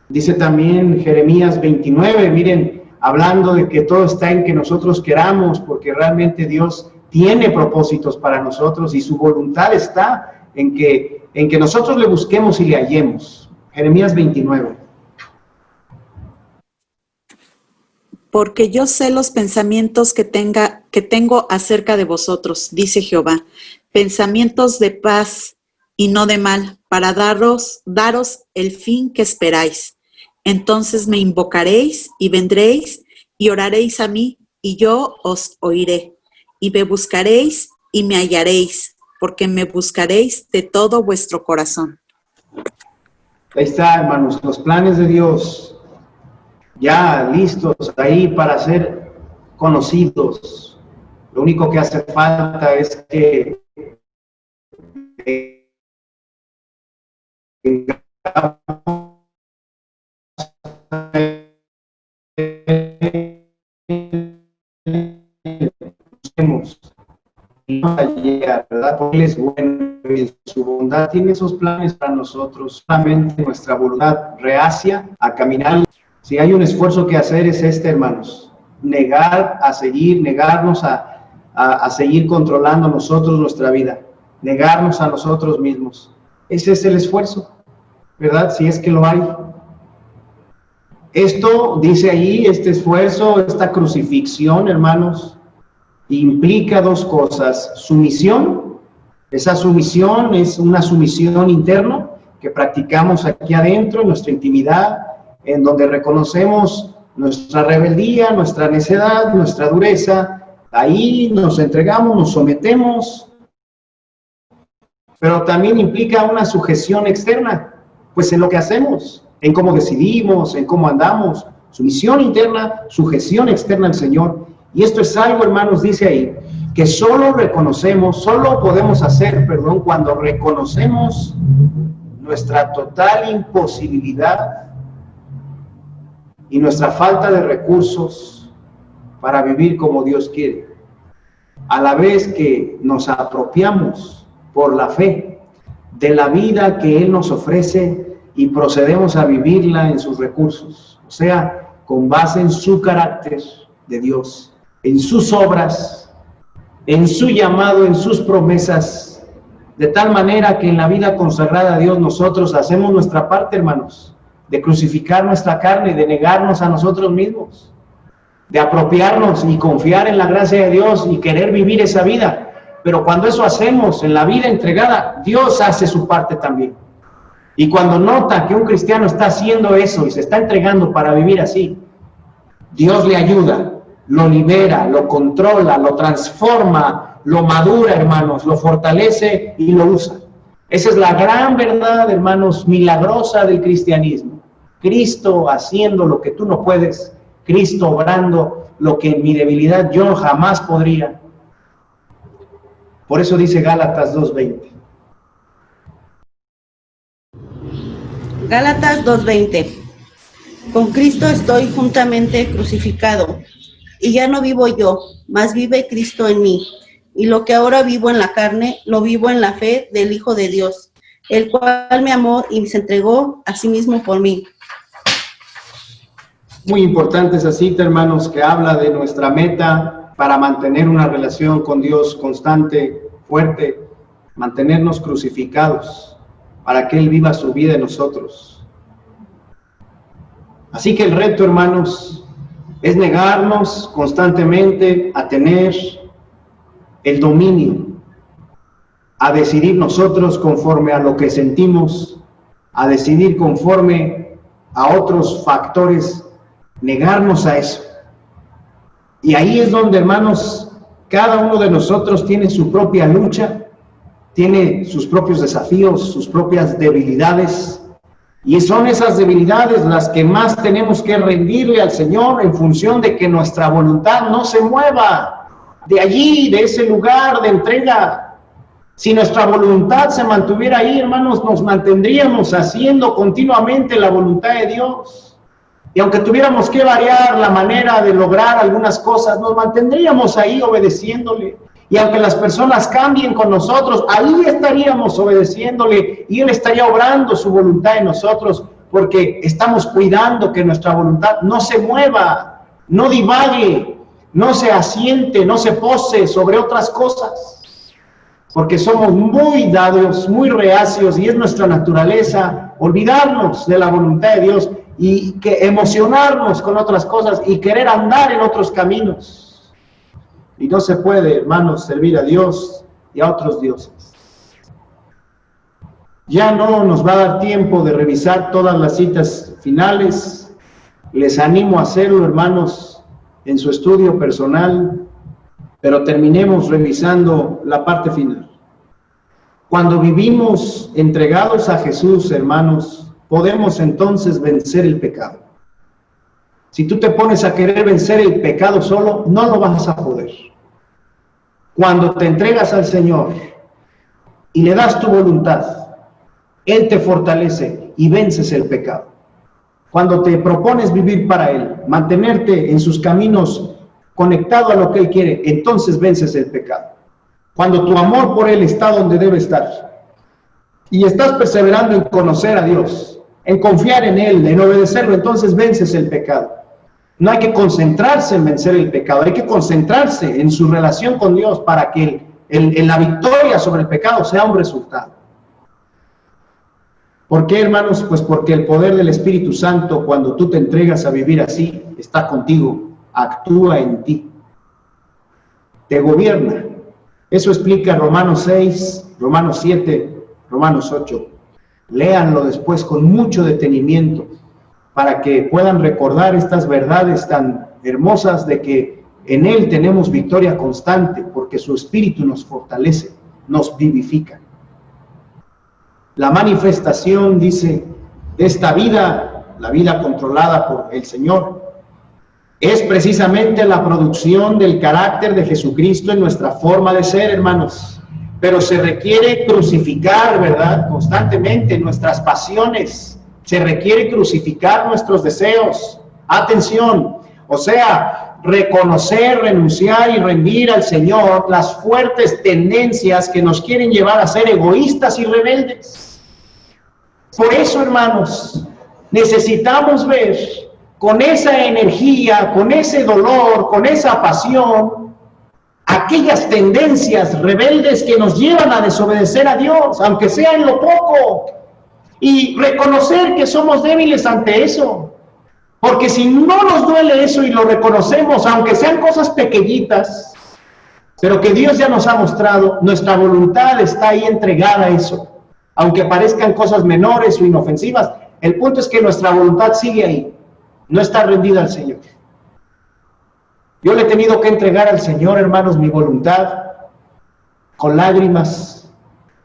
Dice también Jeremías 29, miren, hablando de que todo está en que nosotros queramos, porque realmente Dios tiene propósitos para nosotros y su voluntad está en que nosotros le busquemos y le hallemos. Jeremías 29. Porque yo sé los pensamientos que tengo acerca de vosotros, dice Jehová, pensamientos de paz y no de mal, para daros el fin que esperáis. Entonces me invocaréis y vendréis y oraréis a mí, y yo os oiré. Y me buscaréis y me hallaréis, porque me buscaréis de todo vuestro corazón. Ahí está, hermanos, los planes de Dios ya listos ahí para ser conocidos. Lo único que hace falta es que ¿verdad? Porque Él es bueno y en su bondad tiene esos planes para nosotros. Solamente nuestra voluntad reacia a caminar. Si hay un esfuerzo que hacer es este, hermanos, negarnos a seguir controlando nosotros nuestra vida, negarnos a nosotros mismos. Ese es el esfuerzo, ¿verdad? Si es que lo hay. Esto, dice ahí, este esfuerzo, esta crucifixión, hermanos, implica dos cosas: sumisión. Esa sumisión es una sumisión interna que practicamos aquí adentro, en nuestra intimidad, en donde reconocemos nuestra rebeldía, nuestra necedad, nuestra dureza. Ahí nos entregamos, nos sometemos. Pero también implica una sujeción externa, pues en lo que hacemos, en cómo decidimos, en cómo andamos. Sumisión interna, sujeción externa al Señor. Y esto es algo, hermanos, dice ahí, que solo podemos hacer, cuando reconocemos nuestra total imposibilidad y nuestra falta de recursos para vivir como Dios quiere, a la vez que nos apropiamos por la fe de la vida que Él nos ofrece y procedemos a vivirla en sus recursos, o sea, con base en su carácter de Dios, en sus obras, en su llamado, en sus promesas, de tal manera que en la vida consagrada a Dios nosotros hacemos nuestra parte, hermanos, de crucificar nuestra carne, de negarnos a nosotros mismos, de apropiarnos y confiar en la gracia de Dios y querer vivir esa vida. Pero cuando eso hacemos en la vida entregada, Dios hace su parte también. Y cuando nota que un cristiano está haciendo eso y se está entregando para vivir así, Dios le ayuda, lo libera, lo controla, lo transforma, lo madura, hermanos, lo fortalece y lo usa. Esa es la gran verdad, hermanos, milagrosa del cristianismo. Cristo haciendo lo que tú no puedes, Cristo obrando lo que en mi debilidad yo jamás podría. Por eso dice Gálatas 2:20. Gálatas 2:20. Con Cristo estoy juntamente crucificado, y ya no vivo yo, mas vive Cristo en mí. Y lo que ahora vivo en la carne, lo vivo en la fe del Hijo de Dios, el cual me amó y se entregó a sí mismo por mí. Muy importante esa cita, hermanos, que habla de nuestra meta para mantener una relación con Dios constante, fuerte, mantenernos crucificados, para que Él viva su vida en nosotros. Así que el reto, hermanos, es negarnos constantemente a tener el dominio, a decidir nosotros conforme a lo que sentimos, a decidir conforme a otros factores, negarnos a eso. Y ahí es donde, hermanos, cada uno de nosotros tiene su propia lucha, tiene sus propios desafíos, sus propias debilidades, y son esas debilidades las que más tenemos que rendirle al Señor en función de que nuestra voluntad no se mueva de allí, de ese lugar de entrega. Si nuestra voluntad se mantuviera ahí, hermanos, nos mantendríamos haciendo continuamente la voluntad de Dios. Y aunque tuviéramos que variar la manera de lograr algunas cosas, nos mantendríamos ahí obedeciéndole. Y aunque las personas cambien con nosotros, ahí estaríamos obedeciéndole y Él estaría obrando su voluntad en nosotros, porque estamos cuidando que nuestra voluntad no se mueva, no divague, no se asiente, no se pose sobre otras cosas. Porque somos muy dados, muy reacios, y es nuestra naturaleza olvidarnos de la voluntad de Dios y que emocionarnos con otras cosas y querer andar en otros caminos. Y no se puede, hermanos, servir a Dios y a otros dioses. Ya no nos va a dar tiempo de revisar todas las citas finales. Les animo a hacerlo, hermanos, en su estudio personal, pero terminemos revisando la parte final. Cuando vivimos entregados a Jesús, hermanos, podemos entonces vencer el pecado. Si tú te pones a querer vencer el pecado solo, no lo vas a poder. Cuando te entregas al Señor y le das tu voluntad, Él te fortalece y vences el pecado. Cuando te propones vivir para Él, mantenerte en sus caminos conectado a lo que Él quiere, entonces vences el pecado. Cuando tu amor por Él está donde debe estar y estás perseverando en conocer a Dios, en confiar en Él, en obedecerlo, entonces vences el pecado. No hay que concentrarse en vencer el pecado, hay que concentrarse en su relación con Dios para que la victoria sobre el pecado sea un resultado. ¿Por qué, hermanos? Pues porque el poder del Espíritu Santo, cuando tú te entregas a vivir así, está contigo, actúa en ti, te gobierna. Eso explica Romanos 6, Romanos 7, Romanos 8. Léanlo después con mucho detenimiento para que puedan recordar estas verdades tan hermosas de que en Él tenemos victoria constante, porque su Espíritu nos fortalece, nos vivifica. La manifestación, dice, de esta vida, la vida controlada por el Señor, es precisamente la producción del carácter de Jesucristo en nuestra forma de ser, hermanos. Pero se requiere crucificar, ¿verdad?, constantemente nuestras pasiones. Se requiere crucificar nuestros deseos. Atención, o sea, reconocer, renunciar y rendir al Señor las fuertes tendencias que nos quieren llevar a ser egoístas y rebeldes. Por eso, hermanos, necesitamos ver con esa energía, con ese dolor, con esa pasión, aquellas tendencias rebeldes que nos llevan a desobedecer a Dios, aunque sea en lo poco, y reconocer que somos débiles ante eso, porque si no nos duele eso y lo reconocemos, aunque sean cosas pequeñitas, pero que Dios ya nos ha mostrado, nuestra voluntad está ahí entregada a eso, aunque parezcan cosas menores o inofensivas, el punto es que nuestra voluntad sigue ahí, no está rendida al Señor. Yo le he tenido que entregar al Señor, hermanos, mi voluntad con lágrimas,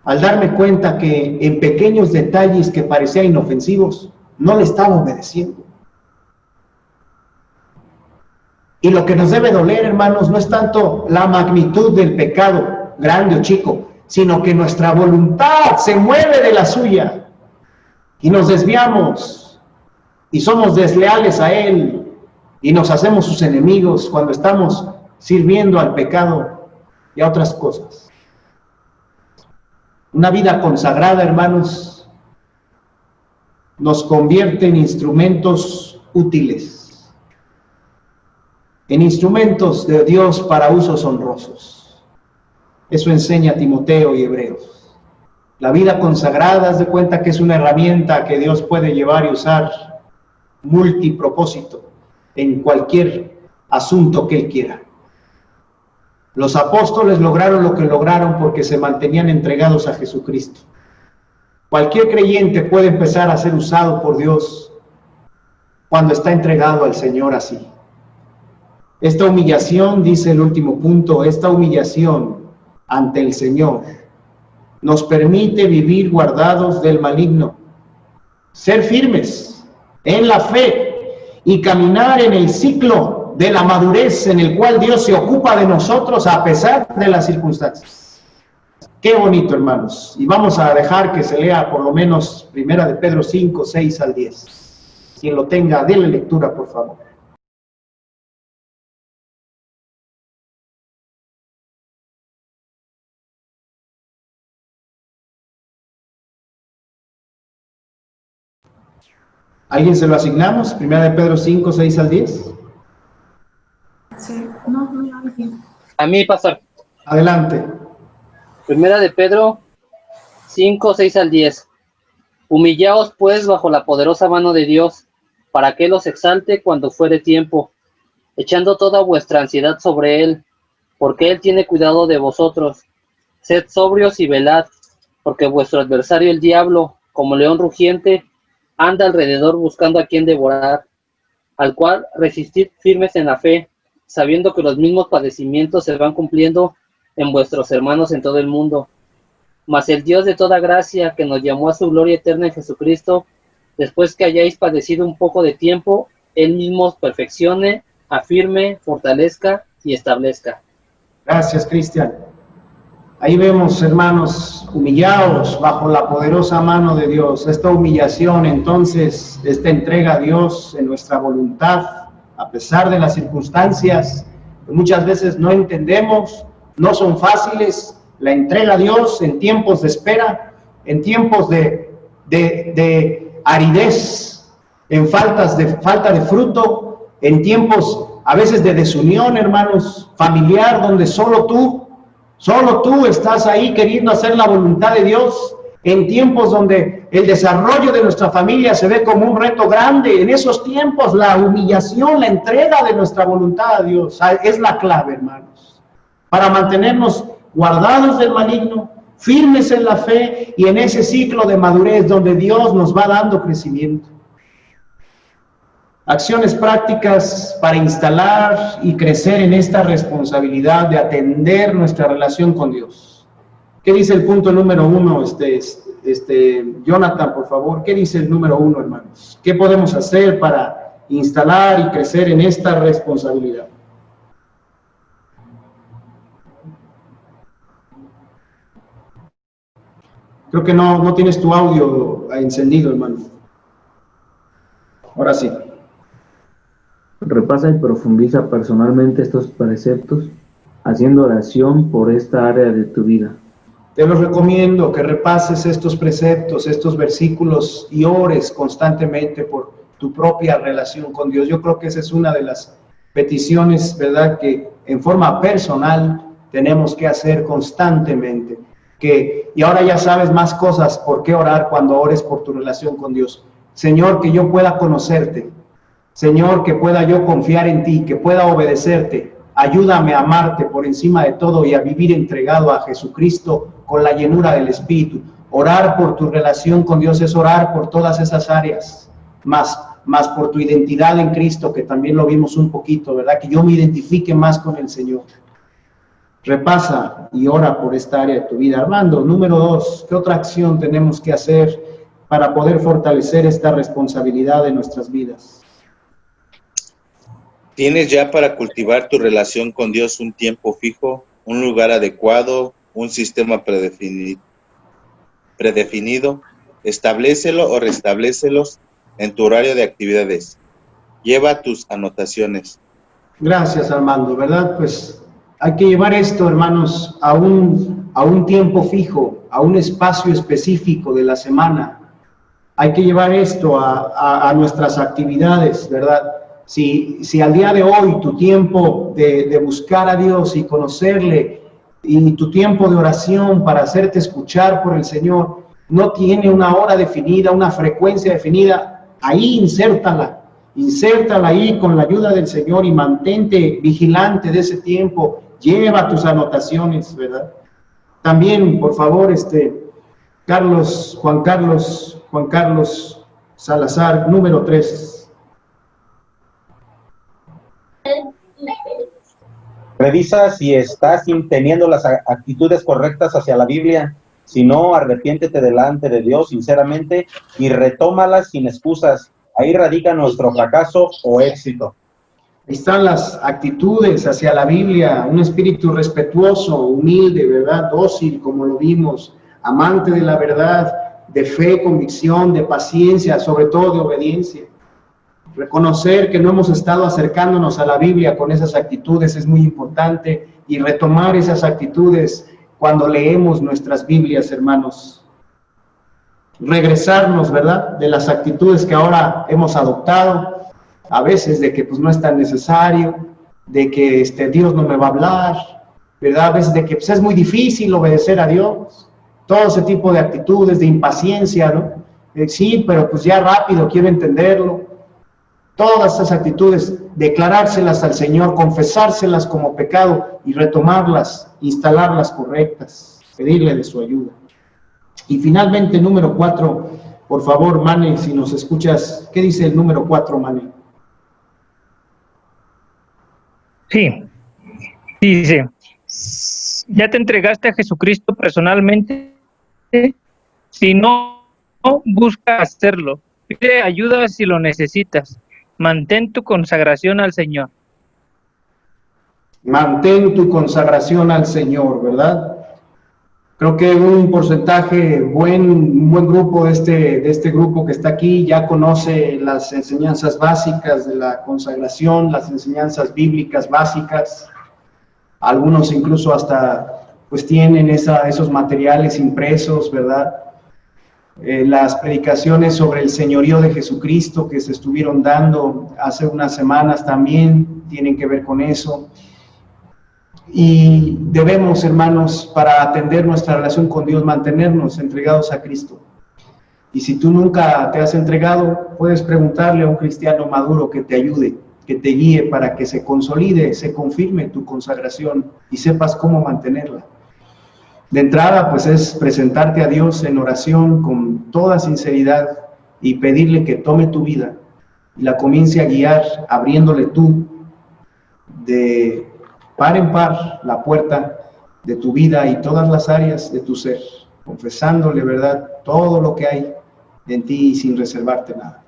al darme cuenta que en pequeños detalles que parecían inofensivos, no le estaba obedeciendo. Y lo que nos debe doler, hermanos, no es tanto la magnitud del pecado, grande o chico, sino que nuestra voluntad se mueve de la suya y nos desviamos y somos desleales a Él y nos hacemos sus enemigos cuando estamos sirviendo al pecado y a otras cosas. Una vida consagrada, hermanos, nos convierte en instrumentos útiles, en instrumentos de Dios para usos honrosos. Eso enseña Timoteo y Hebreos. La vida consagrada, haz de cuenta que es una herramienta que Dios puede llevar y usar multipropósito en cualquier asunto que Él quiera. Los apóstoles lograron lo que lograron porque se mantenían entregados a Jesucristo. Cualquier creyente puede empezar a ser usado por Dios cuando está entregado al Señor así. Esta humillación, dice el último punto, esta humillación ante el Señor nos permite vivir guardados del maligno, ser firmes en la fe y caminar en el ciclo de la madurez en el cual Dios se ocupa de nosotros a pesar de las circunstancias. Qué bonito, hermanos. Y vamos a dejar que se lea por lo menos 1 de Pedro 5, 6 al 10. Quien lo tenga, déle lectura, por favor. ¿Alguien se lo asignamos? 1 de Pedro 5, 6 al 10. Sí, no, A mí, pastor. Adelante. 1 de Pedro 5, 6 al 10. Humillaos pues bajo la poderosa mano de Dios, para que los exalte cuando fuere tiempo, echando toda vuestra ansiedad sobre Él, porque Él tiene cuidado de vosotros. Sed sobrios y velad, porque vuestro adversario el diablo, como león rugiente, anda alrededor buscando a quien devorar, al cual resistid firmes en la fe, sabiendo que los mismos padecimientos se van cumpliendo en vuestros hermanos en todo el mundo. Mas el Dios de toda gracia, que nos llamó a su gloria eterna en Jesucristo, después que hayáis padecido un poco de tiempo, Él mismo os perfeccione, afirme, fortalezca y establezca. Gracias, Cristian. Ahí vemos, hermanos, humillados bajo la poderosa mano de Dios. Esta humillación, entonces, esta entrega a Dios en nuestra voluntad, a pesar de las circunstancias que muchas veces no entendemos, no son fáciles. La entrega a Dios en tiempos de espera, en tiempos de aridez, en falta de fruto, en tiempos a veces de desunión, hermanos, familiar, donde solo tú estás ahí queriendo hacer la voluntad de Dios, en tiempos donde el desarrollo de nuestra familia se ve como un reto grande. En esos tiempos la humillación, la entrega de nuestra voluntad a Dios es la clave, hermanos, para mantenernos guardados del maligno, firmes en la fe y en ese ciclo de madurez donde Dios nos va dando crecimiento. Acciones prácticas para instalar y crecer en esta responsabilidad de atender nuestra relación con Dios. ¿Qué dice el punto número 1? Jonathan, por favor, ¿qué dice el número 1, hermanos? ¿Qué podemos hacer para instalar y crecer en esta responsabilidad? Creo que no tienes tu audio encendido, hermano. Ahora sí. Repasa y profundiza personalmente estos preceptos, haciendo oración por esta área de tu vida. Te los recomiendo que repases estos preceptos, estos versículos y ores constantemente por tu propia relación con Dios. Yo creo que esa es una de las peticiones, ¿verdad?, que en forma personal tenemos que hacer constantemente. Y ahora ya sabes más cosas por qué orar cuando ores por tu relación con Dios. Señor, que yo pueda conocerte. Señor, que pueda yo confiar en ti, que pueda obedecerte. Ayúdame a amarte por encima de todo y a vivir entregado a Jesucristo con la llenura del Espíritu. Orar por tu relación con Dios es orar por todas esas áreas, más por tu identidad en Cristo, que también lo vimos un poquito, ¿verdad? Que yo me identifique más con el Señor. Repasa y ora por esta área de tu vida. Armando, número 2, ¿qué otra acción tenemos que hacer para poder fortalecer esta responsabilidad de nuestras vidas? ¿Tienes ya para cultivar tu relación con Dios un tiempo fijo, un lugar adecuado, un sistema predefinido? Establécelo o restablécelos en tu horario de actividades. Lleva tus anotaciones. Gracias, Armando, ¿verdad? Pues hay que llevar esto, hermanos, a un tiempo fijo, a un espacio específico de la semana. Hay que llevar esto a nuestras actividades, ¿verdad? Si al día de hoy tu tiempo de buscar a Dios y conocerle y tu tiempo de oración para hacerte escuchar por el Señor no tiene una hora definida, una frecuencia definida, ahí insértala ahí con la ayuda del Señor y mantente vigilante de ese tiempo. Lleva tus anotaciones, ¿verdad? También, por favor, Juan Carlos Salazar, número 3. Revisa si estás teniendo las actitudes correctas hacia la Biblia. Si no, arrepiéntete delante de Dios sinceramente y retómalas sin excusas. Ahí radica nuestro fracaso o éxito. Ahí están las actitudes hacia la Biblia, un espíritu respetuoso, humilde, ¿verdad? Dócil, como lo vimos, amante de la verdad, de fe, convicción, de paciencia, sobre todo de obediencia. Reconocer que no hemos estado acercándonos a la Biblia con esas actitudes es muy importante y retomar esas actitudes cuando leemos nuestras Biblias, hermanos. Regresarnos, ¿verdad?, de las actitudes que ahora hemos adoptado, a veces de que pues no es tan necesario, de que Dios no me va a hablar, ¿verdad? A veces de que pues, es muy difícil obedecer a Dios, todo ese tipo de actitudes, de impaciencia, ¿no? Sí, pero pues ya rápido quiero entenderlo. Todas esas actitudes, declarárselas al Señor, confesárselas como pecado y retomarlas, instalarlas correctas, pedirle de su ayuda. Y finalmente, número 4, por favor, Mane, si nos escuchas, ¿qué dice el número 4, Mane? Sí, dice, ¿ya te entregaste a Jesucristo personalmente? Si no, busca hacerlo. Pide ayuda si lo necesitas. Mantén tu consagración al Señor. Mantén tu consagración al Señor, ¿verdad? Creo que un porcentaje, un buen grupo de este grupo que está aquí ya conoce las enseñanzas básicas de la consagración, las enseñanzas bíblicas básicas. Algunos incluso hasta pues tienen esos materiales impresos, ¿verdad? Las predicaciones sobre el señorío de Jesucristo que se estuvieron dando hace unas semanas también tienen que ver con eso. Y debemos, hermanos, para atender nuestra relación con Dios, mantenernos entregados a Cristo. Y si tú nunca te has entregado, puedes preguntarle a un cristiano maduro que te ayude, que te guíe para que se consolide, se confirme tu consagración y sepas cómo mantenerla. De entrada, pues es presentarte a Dios en oración con toda sinceridad y pedirle que tome tu vida y la comience a guiar, abriéndole tú de par en par la puerta de tu vida y todas las áreas de tu ser, confesándole, ¿verdad?, todo lo que hay en ti y sin reservarte nada.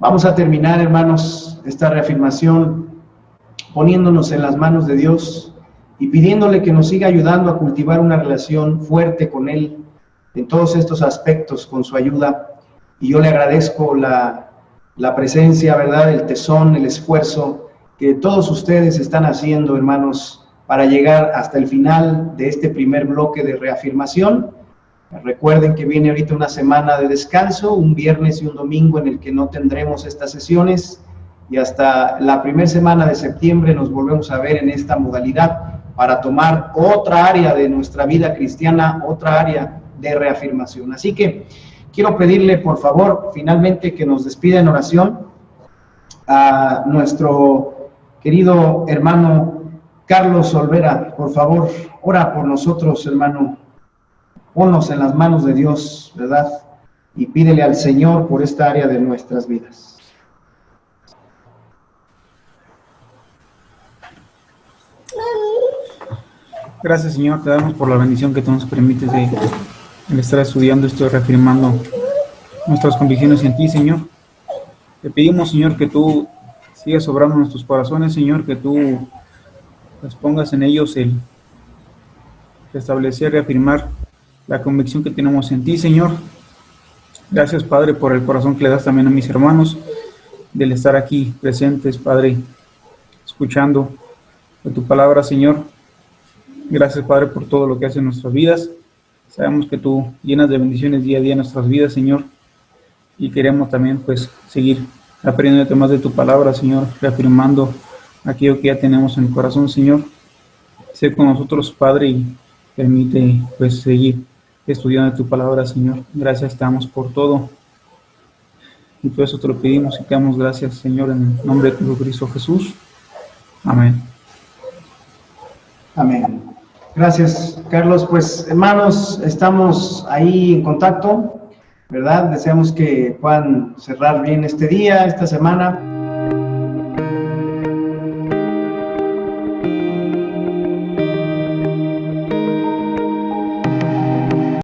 Vamos a terminar, hermanos, esta reafirmación poniéndonos en las manos de Dios y pidiéndole que nos siga ayudando a cultivar una relación fuerte con Él en todos estos aspectos con su ayuda. Y yo le agradezco la presencia, ¿verdad?, el tesón, el esfuerzo que todos ustedes están haciendo, hermanos, para llegar hasta el final de este primer bloque de reafirmación. Recuerden que viene ahorita una semana de descanso, un viernes y un domingo en el que no tendremos estas sesiones, y hasta la primera semana de septiembre nos volvemos a ver en esta modalidad para tomar otra área de nuestra vida cristiana, otra área de reafirmación. Así que quiero pedirle, por favor, finalmente que nos despida en oración a nuestro querido hermano Carlos Olvera. Por favor, ora por nosotros, hermano. Ponnos en las manos de Dios, ¿verdad? Y pídele al Señor por esta área de nuestras vidas. Gracias, Señor, te damos por la bendición que tú nos permites de estar estudiando esto, reafirmando nuestras convicciones en ti, Señor. Te pedimos, Señor, que tú sigas obrando nuestros corazones, Señor, que tú les pongas en ellos el establecer, reafirmar la convicción que tenemos en ti, Señor. Gracias, Padre, por el corazón que le das también a mis hermanos, del estar aquí presentes, Padre, escuchando de tu palabra, Señor. Gracias, Padre, por todo lo que haces en nuestras vidas. Sabemos que tú llenas de bendiciones día a día nuestras vidas, Señor, y queremos también, pues, seguir aprendiendo más de tu palabra, Señor, reafirmando aquello que ya tenemos en el corazón, Señor. Sé con nosotros, Padre, y permite, pues, seguir estudiando tu palabra, Señor. Gracias te damos por todo. Y por eso te lo pedimos y te damos gracias, Señor, en el nombre de Cristo Jesús. Amén. Amén. Gracias, Carlos. Pues, hermanos, estamos ahí en contacto, ¿verdad? Deseamos que puedan cerrar bien este día, esta semana.